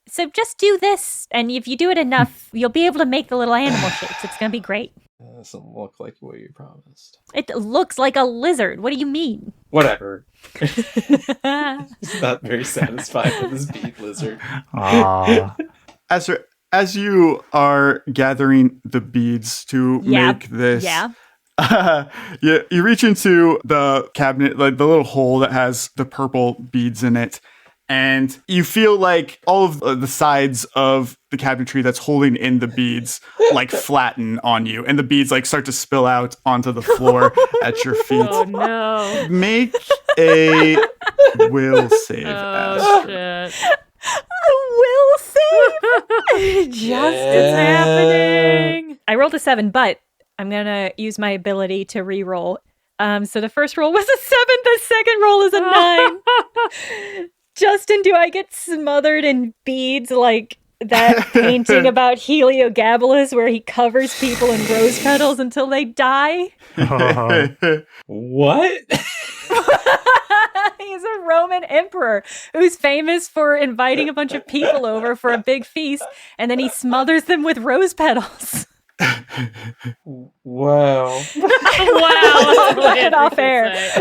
so just do this, and if you do it enough, you'll be able to make the little animal shapes. It's going to be great. Doesn't look like what you promised. It looks like a lizard. What do you mean? Whatever. He's not very satisfied with his bead lizard. Aw. As you are gathering the beads to make this, you reach into the cabinet, like the little hole that has the purple beads in it, and you feel like all of the sides of the cabinetry that's holding in the beads like flatten on you, and the beads like start to spill out onto the floor at your feet. Oh no. Make a will save. Oh shit. A will save? It's happening. I rolled a 7, but I'm going to use my ability to re-roll. So the first roll was a 7, the second roll is a 9. Justin, do I get smothered in beads like that painting about Heliogabalus where he covers people in rose petals until they die? What? He's a Roman emperor who's famous for inviting a bunch of people over for a big feast, and then he smothers them with rose petals. Wow. Wow. Get off air.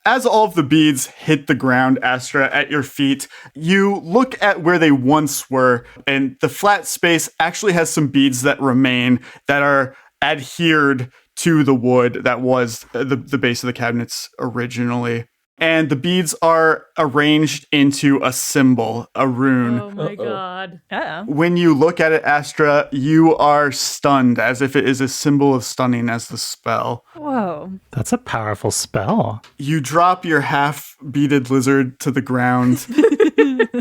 As all of the beads hit the ground, Astra, at your feet, you look at where they once were, and the flat space actually has some beads that remain that are adhered to the wood that was the base of the cabinets originally. And the beads are arranged into a symbol, a rune. Oh my god. Uh-oh. When you look at it, Astra, you are stunned, as if it is a symbol of stunning as the spell. Whoa. That's a powerful spell. You drop your half-beaded lizard to the ground,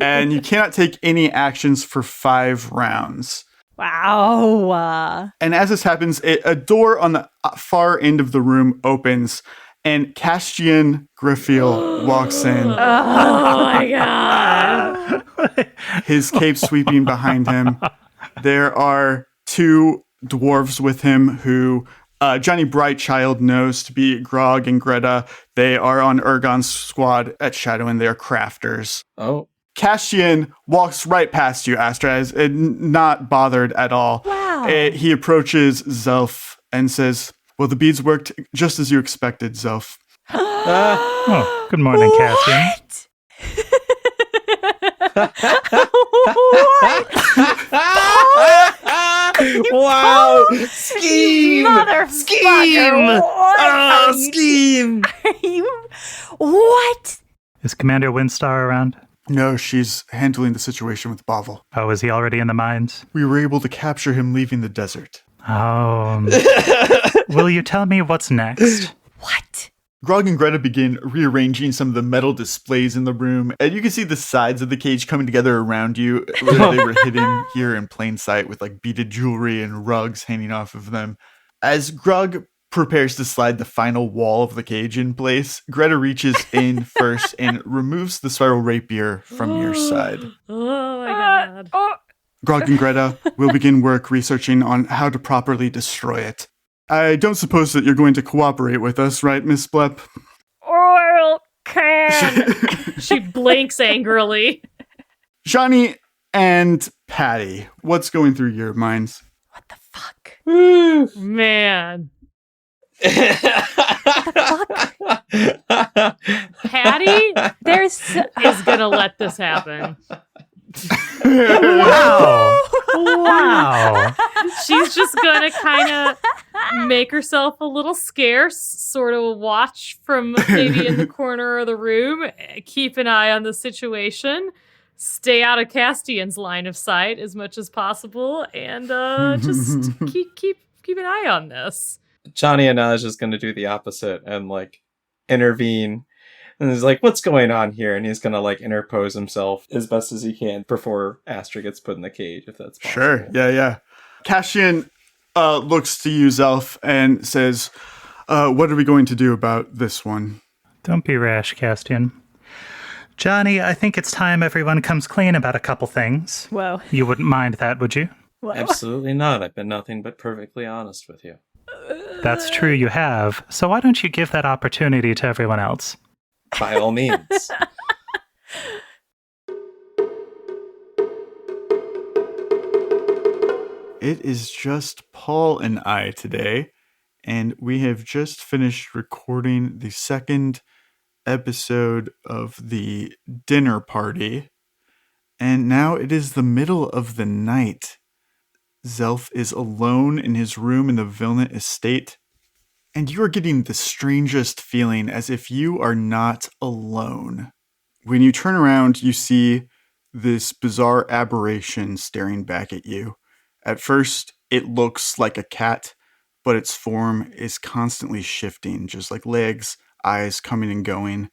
and you cannot take any actions for 5 rounds. Wow. And as this happens, a door on the far end of the room opens, and Castian Griffiel walks in. Oh my god. His cape sweeping behind him. There are 2 dwarves with him who Johnny Brightchild knows to be Grog and Greta. They are on Ergon's squad at Shadowin. They are crafters. Oh. Castian walks right past you, Astra, is not bothered at all. Wow. He approaches Zelf and says, "Well, the beads worked just as you expected, Zelf." Oh, good morning, Cassian. Wow! Scheme! Motherfucker! Oh, scheme! What? Is Commander Windstar around? No, she's handling the situation with Bavel. Oh, is he already in the mines? We were able to capture him leaving the desert. Oh. Will you tell me what's next? What? Grog and Greta begin rearranging some of the metal displays in the room, and you can see the sides of the cage coming together around you, where they were hidden here in plain sight with like beaded jewelry and rugs hanging off of them. As Grog prepares to slide the final wall of the cage in place, Greta reaches in first and removes the spiral rapier from your side. Oh my god. Grog and Greta will begin work researching on how to properly destroy it. I don't suppose that you're going to cooperate with us, right, Miss Blep? Oil can. She blinks angrily. Johnny and Patty, what's going through your minds? What the fuck? Man. Fuck? Patty There's is gonna let this happen. Wow. Wow. She's just gonna kind of make herself a little scarce, sort of watch from maybe in the corner of the room, keep an eye on the situation, stay out of Castian's line of sight as much as possible, and just keep an eye on this. Johnny and I is just going to do the opposite and like intervene. And he's like, "What's going on here?" And he's going to like interpose himself as best as he can before Astra gets put in the cage, if that's possible. Sure, yeah. Cassian looks to you, Zelf, and says, "What are we going to do about this one?" Don't be rash, Castian. Johnny, I think it's time everyone comes clean about a couple things. Whoa. You wouldn't mind that, would you? Whoa. Absolutely not. I've been nothing but perfectly honest with you. That's true, you have. So why don't you give that opportunity to everyone else? By all means. It is just Paul and I today, and we have just finished recording the second episode of the dinner party, and now it is the middle of the night. Zelf is alone in his room in the Vilna estate, and you are getting the strangest feeling as if you are not alone. When you turn around, you see this bizarre aberration staring back at you. At first, it looks like a cat, but its form is constantly shifting, just like legs, eyes coming and going.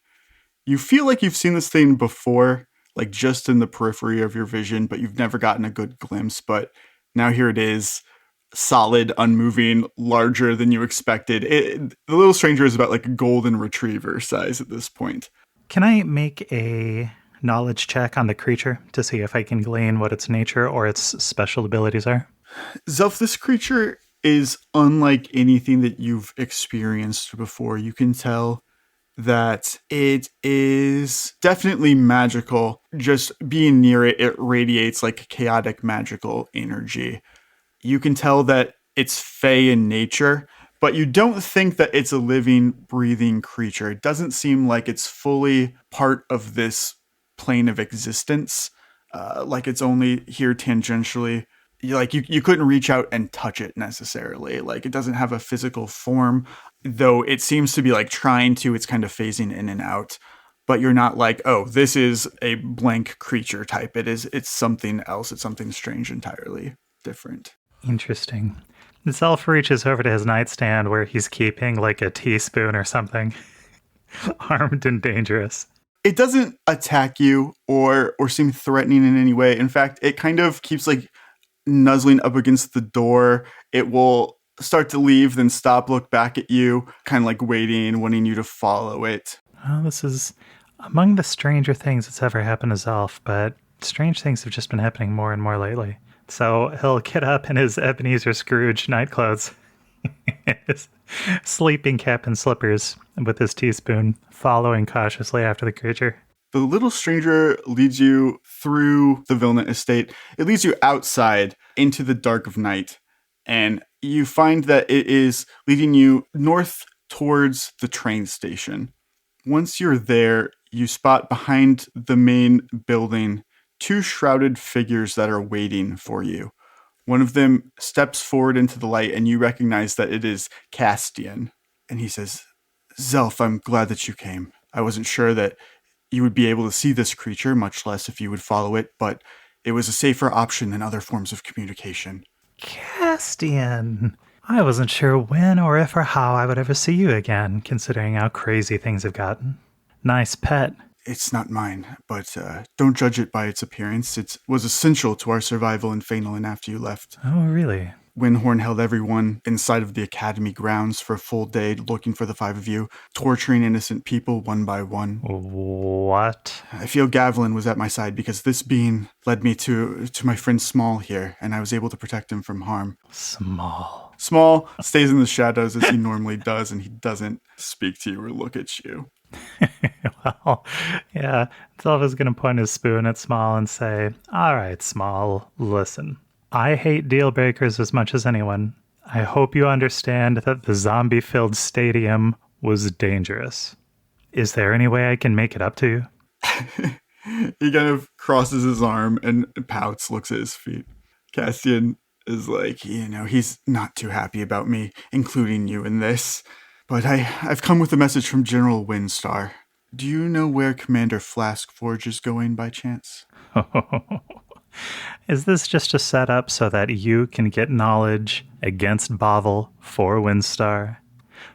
You feel like you've seen this thing before, like just in the periphery of your vision, but you've never gotten a good glimpse. But now here it is, solid, unmoving, larger than you expected. The little stranger is about like a golden retriever size at this point. Can I make a knowledge check on the creature to see if I can glean what its nature or its special abilities are? Zelf, this creature is unlike anything that you've experienced before. You can tell that it is definitely magical. Just being near it, it radiates like chaotic magical energy. You can tell that it's fey in nature, but you don't think that it's a living, breathing creature. It doesn't seem like it's fully part of this plane of existence, like it's only here tangentially. You couldn't reach out and touch it necessarily. Like it doesn't have a physical form, though it seems to be like trying to. It's kind of phasing in and out, but you're not like, oh, this is a blank creature type. It's something else. It's something strange, entirely different. Interesting. Zelf reaches over to his nightstand where he's keeping like a teaspoon or something, armed and dangerous. It doesn't attack you or seem threatening in any way. In fact, it kind of keeps like nuzzling up against the door. It will start to leave, then stop, look back at you, kind of like waiting, wanting you to follow it. Well, this is among the stranger things that's ever happened to Zelf, but strange things have just been happening more and more lately. So he'll get up in his Ebenezer Scrooge nightclothes, his sleeping cap and slippers with his teaspoon, following cautiously after the creature. The little stranger leads you through the Vilna estate. It leads you outside into the dark of night, and you find that it is leading you north towards the train station. Once you're there, you spot behind the main building 2 shrouded figures that are waiting for you. One of them steps forward into the light, and you recognize that it is Castian. And he says, Zelf, I'm glad that you came. I wasn't sure that you would be able to see this creature, much less if you would follow it, but it was a safer option than other forms of communication. Castian! I wasn't sure when or if or how I would ever see you again, considering how crazy things have gotten. Nice pet. It's not mine, but don't judge it by its appearance. It was essential to our survival in Phainalin after you left. Oh, really? Windhorn held everyone inside of the academy grounds for a full day looking for the 5 of you, torturing innocent people one by one. What? I feel Gavlin was at my side because this being led me to my friend Small here, and I was able to protect him from harm. Small. Small stays in the shadows as he normally does, and he doesn't speak to you or look at you. Well, yeah, Zelf is going to point his spoon at Small and say, all right, Small, listen. I hate deal breakers as much as anyone. I hope you understand that the zombie-filled stadium was dangerous. Is there any way I can make it up to you? He kind of crosses his arm and pouts, looks at his feet. Castian is like, he's not too happy about me including you in this. But I've come with a message from General Windstar. Do you know where Commander Flaskforge is going by chance? Is this just a setup so that you can get knowledge against Bavel for Windstar?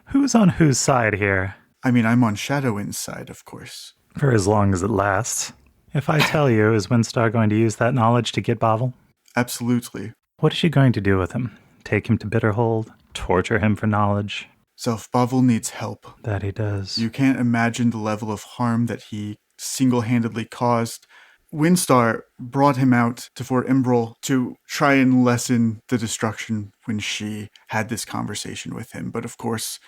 Who's on whose side here? I mean, I'm on Shadowwind's side, of course. For as long as it lasts. If I tell you, is Windstar going to use that knowledge to get Bavel? Absolutely. What is she going to do with him? Take him to Bitterhold? Torture him for knowledge? Bavel needs help. That he does. You can't imagine the level of harm that he single-handedly caused Windstar brought him out to Fort Imbrel to try and lessen the destruction when she had this conversation with him. But of course,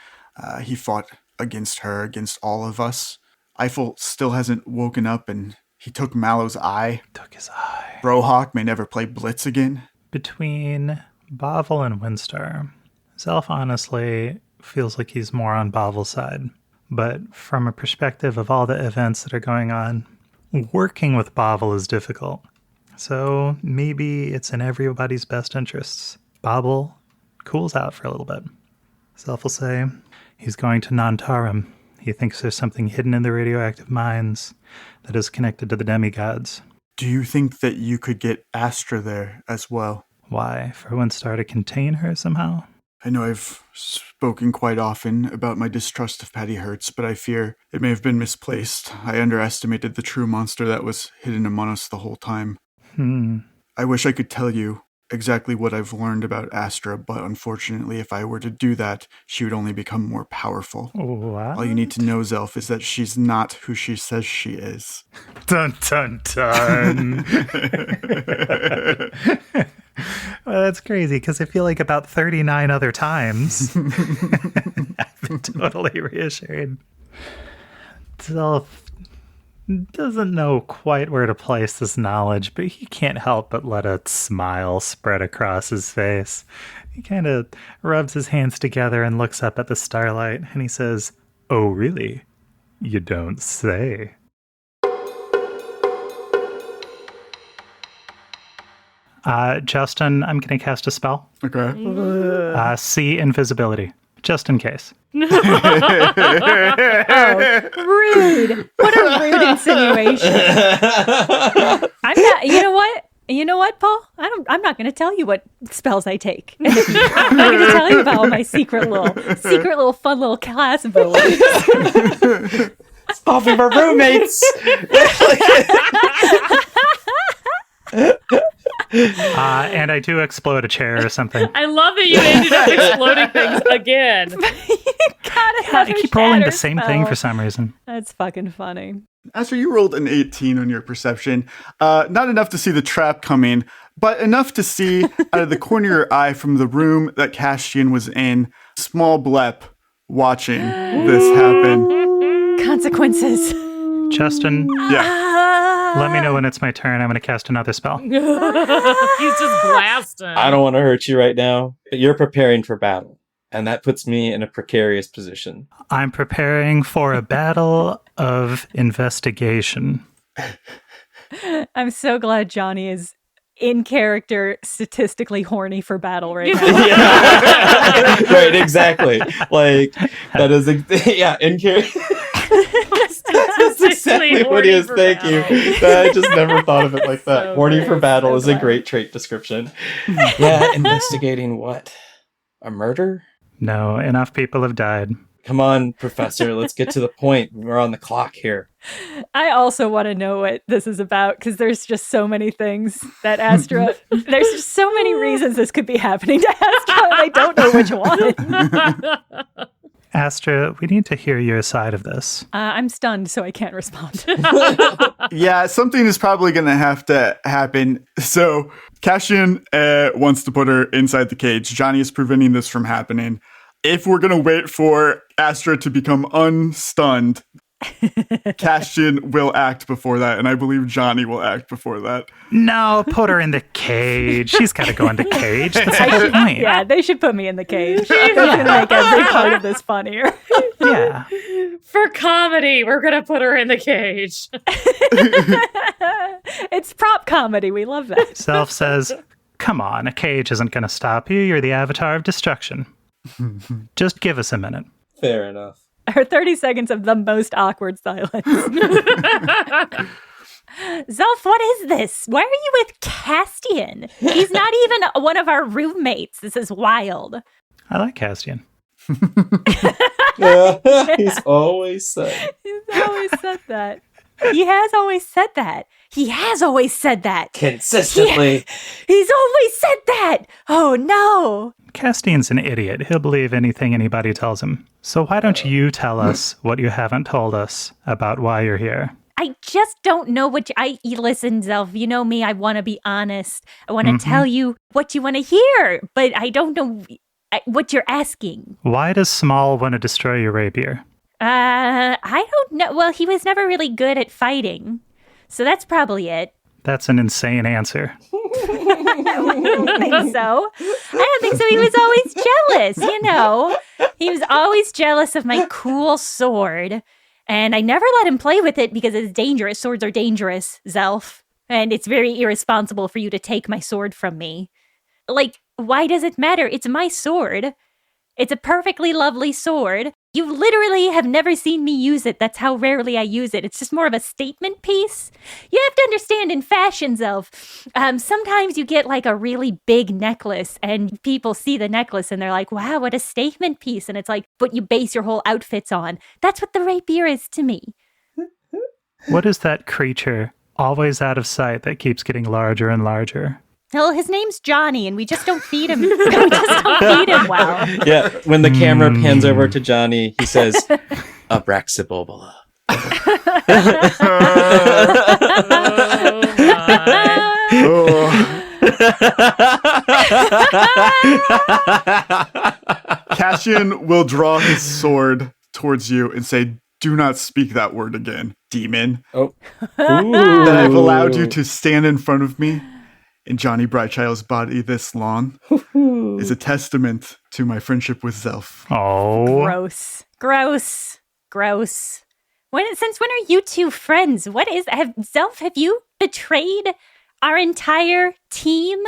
he fought against her, against all of us. Eiffel still hasn't woken up, and he took Mallow's eye. Took his eye. Brohawk may never play Blitz again. Between Bavel and Windstar, Zelf honestly feels like he's more on Bavel's side. But from a perspective of all the events that are going on, working with Bavel is difficult. So maybe it's in everybody's best interests. Bavel cools out for a little bit. Zelf will say he's going to Nan Tahrum. He thinks there's something hidden in the radioactive mines that is connected to the demigods. Do you think that you could get Astra there as well? Why? For Windstar to contain her somehow? I know I've spoken quite often about my distrust of Patty Hertz, but I fear it may have been misplaced. I underestimated the true monster that was hidden among us the whole time. I wish I could tell you exactly what I've learned about Astra, but unfortunately, if I were to do that, she would only become more powerful. What? All you need to know, Zelf, is that she's not who she says she is. Dun, dun, dun. Well, that's crazy, because I feel like about 39 other times I've been totally reassured. Zelf doesn't know quite where to place this knowledge, but he can't help but let a smile spread across his face. He kind of rubs his hands together and looks up at the starlight, and he says, "Oh, really? You don't say." Justin, I'm going to cast a spell. Okay. See invisibility, just in case. Oh, rude. What a rude insinuation. I'm not, you know what, Paul? I'm not going to tell you what spells I take. I'm not going to tell you about all my secret little fun little class abilities. Off of our roommates. And I do explode a chair or something. I love that you ended up exploding things again. I keep rolling the same thing for some reason. That's fucking funny. Astra, you rolled an 18 on your perception. Not enough to see the trap coming, but enough to see out of the corner of your eye from the room that Castian was in, small blep watching this happen. Consequences. Justin, Yeah. let me know when it's my turn. I'm going to cast another spell. He's just blasting. I don't want to hurt you right now, but you're preparing for battle. And that puts me in a precarious position. I'm preparing for a battle of investigation. I'm so glad Johnny is in character, statistically horny for battle right now. Yeah. Right, exactly. Like, that is, in character. That's exactly what he is. Thank you. I just never thought of it like that. So Horny good. for battle So is a glad. great trait description. Yeah, investigating what? A murder? No, enough people have died. Come on, Professor. Let's get to the point. We're on the clock here. I also want to know what this is about because there's just so many things that Astra. There's just so many reasons this could be happening to Astra, and I don't know which one. Astra, we need to hear your side of this. I'm stunned, so I can't respond. Yeah, something is probably going to have to happen. So, Cassian wants to put her inside the cage. Johnny is preventing this from happening. If we're going to wait for Astra to become unstunned, Cassian will act before that, and I believe Johnny will act before that. No, put her in the cage. She's got to go in the cage. That's the whole point. Yeah, they should put me in the cage. That's going to make every part of this funnier. Yeah. For comedy, we're going to put her in the cage. It's prop comedy. We love that. Self says, come on, a cage isn't going to stop you. You're the avatar of destruction. Just give us a minute. Fair enough. Our 30 seconds of the most awkward silence. Zelf, what is this? Why are you with Castian? He's not even one of our roommates. This is wild. I like Castian. He's always said. He's always said that. He has always said that. He has always said that. Consistently. He's always said that. Oh, no. Castian's an idiot. He'll believe anything anybody tells him. So why don't you tell us what you haven't told us about why you're here? I just don't know listen, Zelf, you know me, I want to be honest. I want to tell you what you want to hear, but I don't know what you're asking. Why does Small want to destroy your rapier? I don't know. Well, he was never really good at fighting, so that's probably it. That's an insane answer. I don't think so. He was always jealous, you know. He was always jealous of my cool sword. And I never let him play with it because it's dangerous. Swords are dangerous, Zelf. And it's very irresponsible for you to take my sword from me. Like, why does it matter? It's my sword. It's a perfectly lovely sword. You literally have never seen me use it. That's how rarely I use it. It's just more of a statement piece. You have to understand in fashion, Zelf, sometimes you get like a really big necklace and people see the necklace and they're like, wow, what a statement piece. And it's like, what you base your whole outfits on. That's what the rapier is to me. What is that creature always out of sight that keeps getting larger and larger? Well, his name's Johnny, and we just don't feed him. We just don't feed him well. Yeah, when the camera pans over to Johnny, he says, Abraxabobola. Cassian will draw his sword towards you and say, do not speak that word again, demon. Oh. That I've allowed you to stand in front of me in Johnny Brightchild's body this long is a testament to my friendship with Zelf. Oh. Gross. Since when are you two friends? Zelf, have you betrayed our entire team?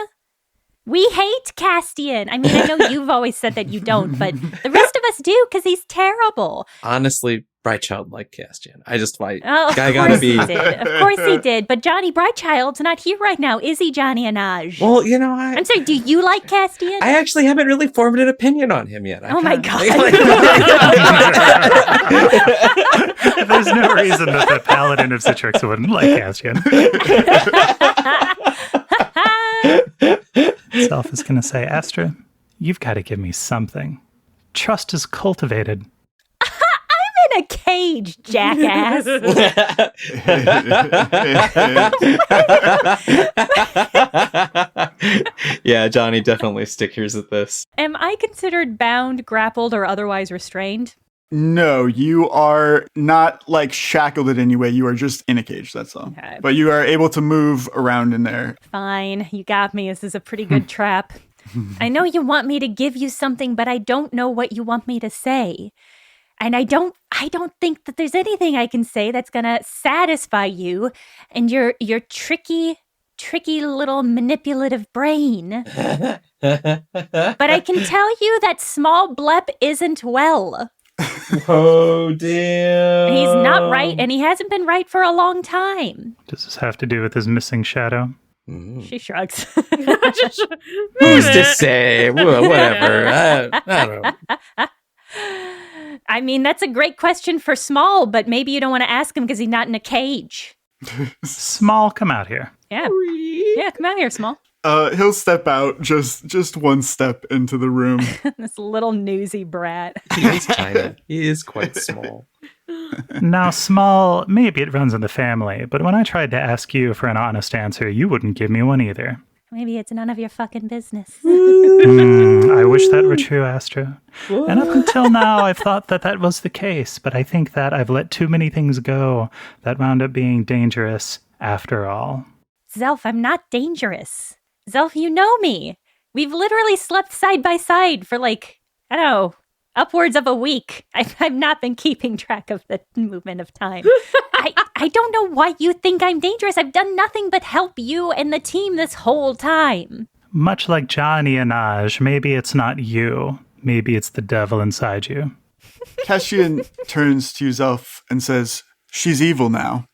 We hate Castian. I mean, I know you've always said that you don't, but the rest of us do because he's terrible. Honestly, Brightchild liked Castian. I just like, Of guy course gotta be. he did. Of course he did. But Johnny Brightchild's not here right now, is he, Johnny Anaj? Well, you know, I'm sorry, do you like Castian? I actually haven't really formed an opinion on him yet. Oh my God. There's no reason that the paladin of Citrix wouldn't like Castian. Self is going to say, Astra, you've got to give me something. Trust is cultivated. I'm in a cage, jackass. Yeah, Johnny definitely stickers at this. Am I considered bound, grappled, or otherwise restrained? No, you are not like shackled in any way. You are just in a cage, that's all. Okay. But you are able to move around in there. Fine, you got me. This is a pretty good trap. I know you want me to give you something, but I don't know what you want me to say. And I don't think that there's anything I can say that's gonna satisfy you and your tricky little manipulative brain. But I can tell you that small blep isn't well. Oh, damn. He's not right, and he hasn't been right for a long time. Does this have to do with his missing shadow? She shrugs. Who's to say? Whatever. I don't know. I mean, that's a great question for Small, but maybe you don't want to ask him because he's not in a cage. Small, come out here. Yeah. Yeah, come out here, Small. He'll step out just one step into the room. This little newsy brat. He is tiny. He is quite small. Now, Small, maybe it runs in the family, but when I tried to ask you for an honest answer, you wouldn't give me one either. Maybe it's none of your fucking business. I wish that were true, Astra. And up until now, I've thought that was the case, but I think that I've let too many things go that wound up being dangerous after all. Zelf, I'm not dangerous. Zelf, you know me. We've literally slept side by side for upwards of a week. I've not been keeping track of the movement of time. I don't know why you think I'm dangerous. I've done nothing but help you and the team this whole time. Much like Johnny and Aj, maybe it's not you. Maybe it's the devil inside you. Cassian turns to Zelf and says, she's evil now.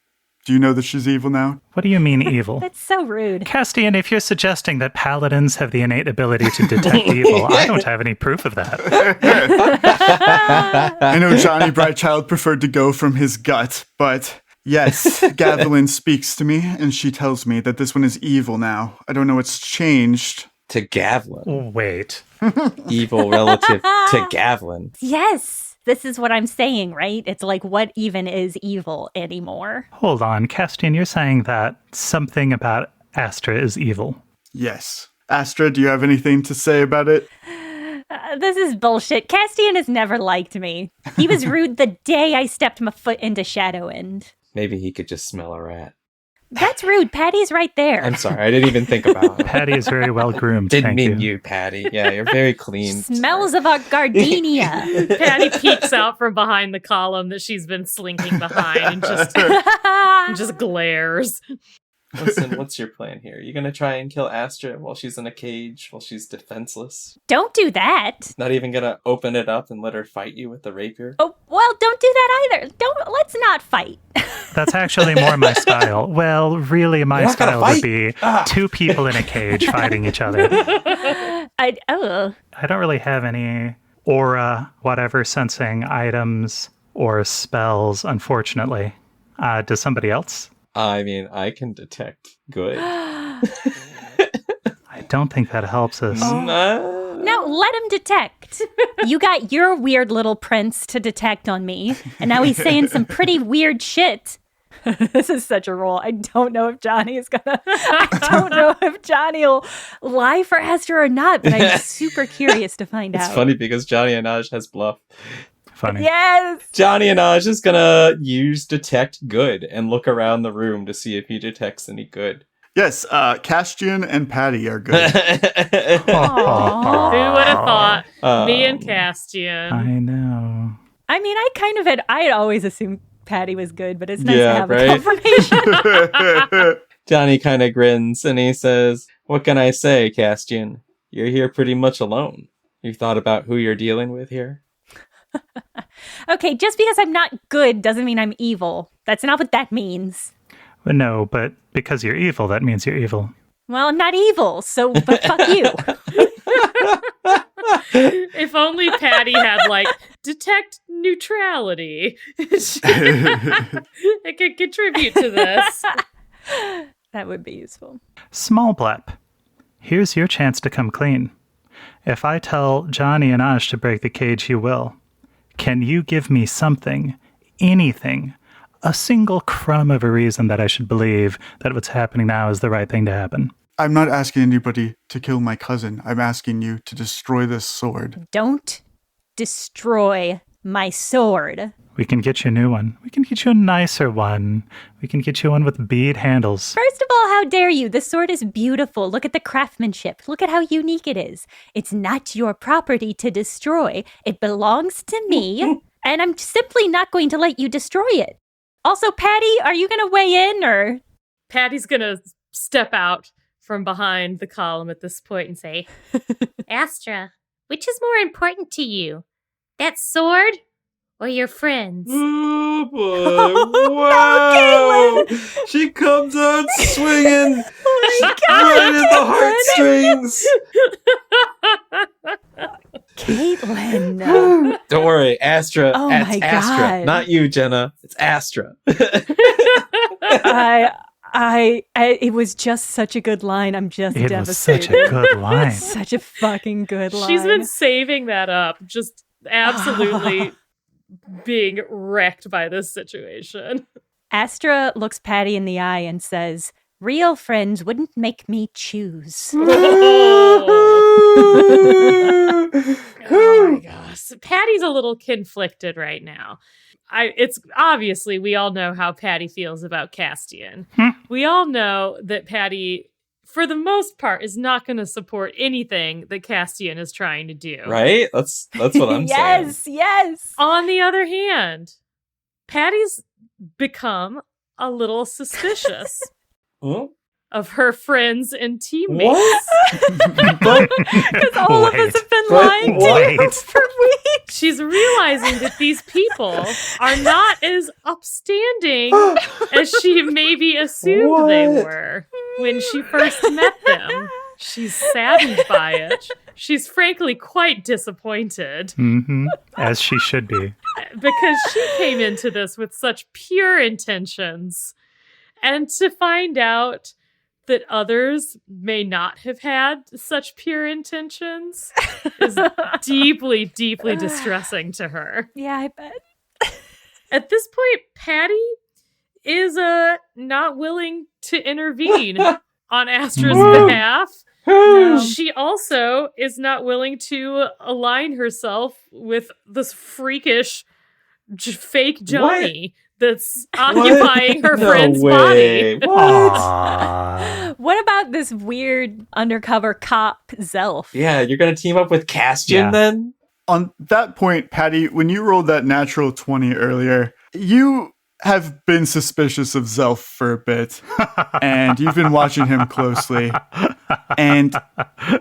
Do you know that she's evil now? What do you mean evil? That's so rude. Castian, if you're suggesting that paladins have the innate ability to detect evil, I don't have any proof of that. I know Johnny Brightchild preferred to go from his gut, but yes, Gavelin speaks to me, and she tells me that this one is evil now. I don't know what's changed. To Gavlin. Wait. Evil relative to Gavlin. Yes. this is what I'm saying, right? It's like, what even is evil anymore? Hold on, Castian, you're saying that something about Astra is evil. Yes. Astra, do you have anything to say about it? This is bullshit. Castian has never liked me. He was rude the day I stepped my foot into Shadowend. Maybe he could just smell a rat. That's rude. Patty's right there. I'm sorry, I didn't even think about it. Patty is very well groomed. Didn't thank mean you, Patty. Yeah, you're very clean. Smells of our gardenia. Patty peeks out from behind the column that she's been slinking behind and just glares. Listen, what's your plan here? You gonna try and kill Astra while she's in a cage, while she's defenseless? Don't do that. Not even gonna open it up and let her fight you with the rapier? Oh, well, don't do that either. Let's not fight. That's actually more my style. Well, really, my You're not gonna style would fight? be two people in a cage fighting each other. I don't really have any aura, whatever, sensing items or spells, unfortunately. Does somebody else? I mean, I can detect good. I don't think that helps us. No. No, let him detect. You got your weird little prince to detect on me, and now he's saying some pretty weird shit. This is such a roll. I don't know if Johnny will lie for Esther or not, but I'm super curious to find out. It's funny because Johnny Anaj has bluff. Funny. Yes! Johnny Anaj is gonna use detect good and look around the room to see if he detects any good. Yes, Castian and Patty are good. Who would have thought? Me and Castian. I know. I mean, I had always assumed Patty was good, but it's nice to have right? a confirmation. Johnny kind of grins and he says, "What can I say, Castian? You're here pretty much alone. You thought about who you're dealing with here?" Okay, just because I'm not good doesn't mean I'm evil. That's not what that means. Well, no, but because you're evil, that means you're evil. Well, I'm not evil, but fuck you. If only Patty had, detect neutrality. It could contribute to this. That would be useful. Small blep. Here's your chance to come clean. If I tell Johnny and Ash to break the cage, he will. Can you give me something, anything, a single crumb of a reason that I should believe that what's happening now is the right thing to happen? I'm not asking anybody to kill my cousin. I'm asking you to destroy this sword. Don't destroy my sword. We can get you a new one. We can get you a nicer one. We can get you one with bead handles. First of all, how dare you? The sword is beautiful. Look at the craftsmanship. Look at how unique it is. It's not your property to destroy. It belongs to me, and I'm simply not going to let you destroy it. Also, Patty, are you going to weigh in, or? Patty's going to step out from behind the column at this point and say, Astra, which is more important to you? That sword or your friends? Oh boy! Wow! She comes out swinging right at the heartstrings. Caitlin. Don't worry, Astra. Oh it's my Astra, God. not you, Jenna. It's Astra. It was just such a good line. I'm just It was devastated. such a good line. Such a fucking good line. she's been saving that up, just absolutely being wrecked by this situation. Astra looks Patty in the eye and says, "Real friends wouldn't make me choose." Oh my gosh. Patty's a little conflicted right now. It's obviously, we all know how Patty feels about Castian. We all know that Patty, for the most part, is not going to support anything that Castian is trying to do. Right? That's what I'm saying. Yes. On the other hand, Patty's become a little suspicious Huh? of her friends and teammates. What? Because all of us have been But lying to her wait. for weeks. She's realizing that these people are not as upstanding as she maybe assumed they What? were when she first met them. She's saddened by it. She's frankly quite disappointed As she should be. because she came into this with such pure intentions. And to find out that others may not have had such pure intentions is deeply, deeply distressing to her. Yeah, I bet. At this point, Patty is not willing to intervene on Astra's behalf. No. She also is not willing to align herself with this freakish fake Johnny that's occupying her friend's body. Aww. What about this weird undercover cop Zelf? Yeah, you're gonna team up with Castian Yeah. then? On that point, Patty, when you rolled that natural 20 earlier, you have been suspicious of Zelf for a bit, and you've been watching him closely, and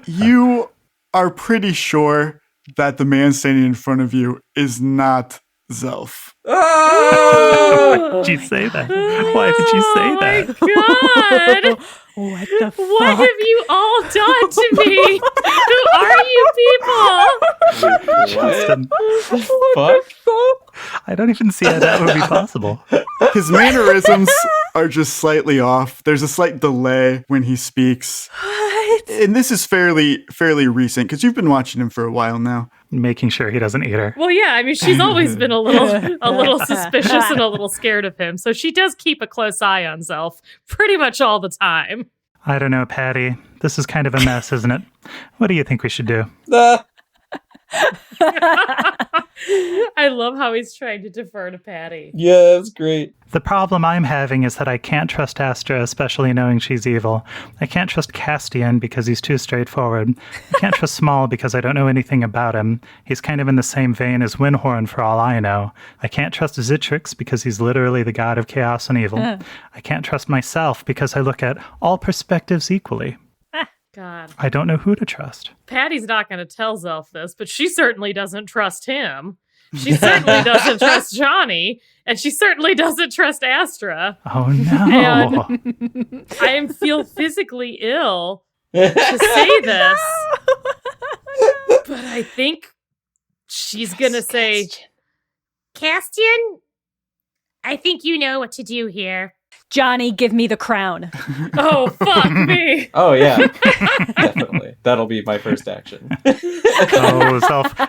you are pretty sure that the man standing in front of you is not Zelf. Why did you say that? Why did you say that? Oh my God! What the fuck? What have you all done to me? Who are you people? Justin, Fuck? I don't even see how that would be possible. His mannerisms are just slightly off. There's a slight delay when he speaks. What? And this is fairly recent, because you've been watching him for a while now. Making sure he doesn't eat her. Well, yeah, I mean, she's always been a little suspicious and a little scared of him, so she does keep a close eye on Zelf pretty much all the time. I don't know, Patty. This is kind of a mess, isn't it? What do you think we should do? I love how he's trying to defer to Patty. Yeah, that's great. The problem I'm having is that I can't trust Astra, especially knowing she's evil. I can't trust Castian because he's too straightforward. I can't trust Small because I don't know anything about him. He's kind of in the same vein as Windhorn for all I know. I can't trust Zitrix because he's literally the god of chaos and evil. I can't trust myself because I look at all perspectives equally. God. I don't know who to trust. Patty's not going to tell Zelf this, but she certainly doesn't trust him. She certainly doesn't trust Johnny, and she certainly doesn't trust Astra. Oh no. And I feel physically ill to say this, but I think she's going to say, Castian, I think you know what to do here. Johnny, give me the crown. oh, fuck me. Oh, yeah. Definitely. That'll be my first action.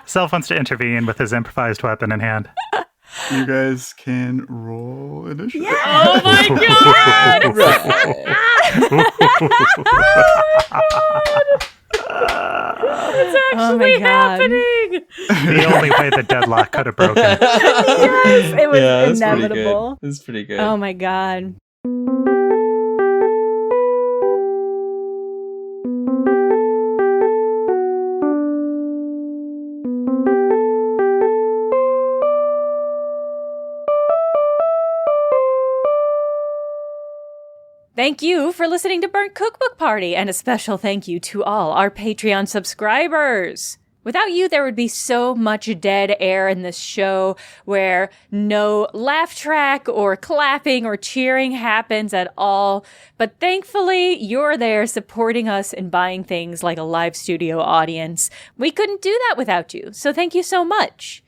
Self wants to intervene with his improvised weapon in hand. You guys can roll initiative. Oh my god! It's actually happening! The only way the deadlock could have broken. Yes, it was that's inevitable. It's pretty good. Oh my god. Thank you for listening to Burnt Cookbook Party, and a special thank you to all our Patreon subscribers. Without you, there would be so much dead air in this show where no laugh track or clapping or cheering happens at all. But thankfully, you're there supporting us and buying things like a live studio audience. We couldn't do that without you, so thank you so much.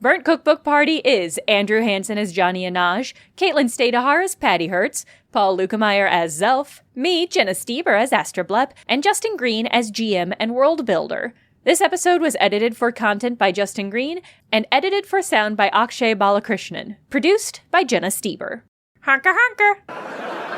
Burnt Cookbook Party is Andrew Hansen as Johnny Anaj, Caitlin Stayduhar as Patty Hertz, Paul Luetkemeyer as Zelf, me, Jenna Stoeber as Astra Blep, and Justin Green as GM and World Builder. This episode was edited for content by Justin Green and edited for sound by Akshay Balakrishnan. Produced by Jenna Stoeber. Honker honker!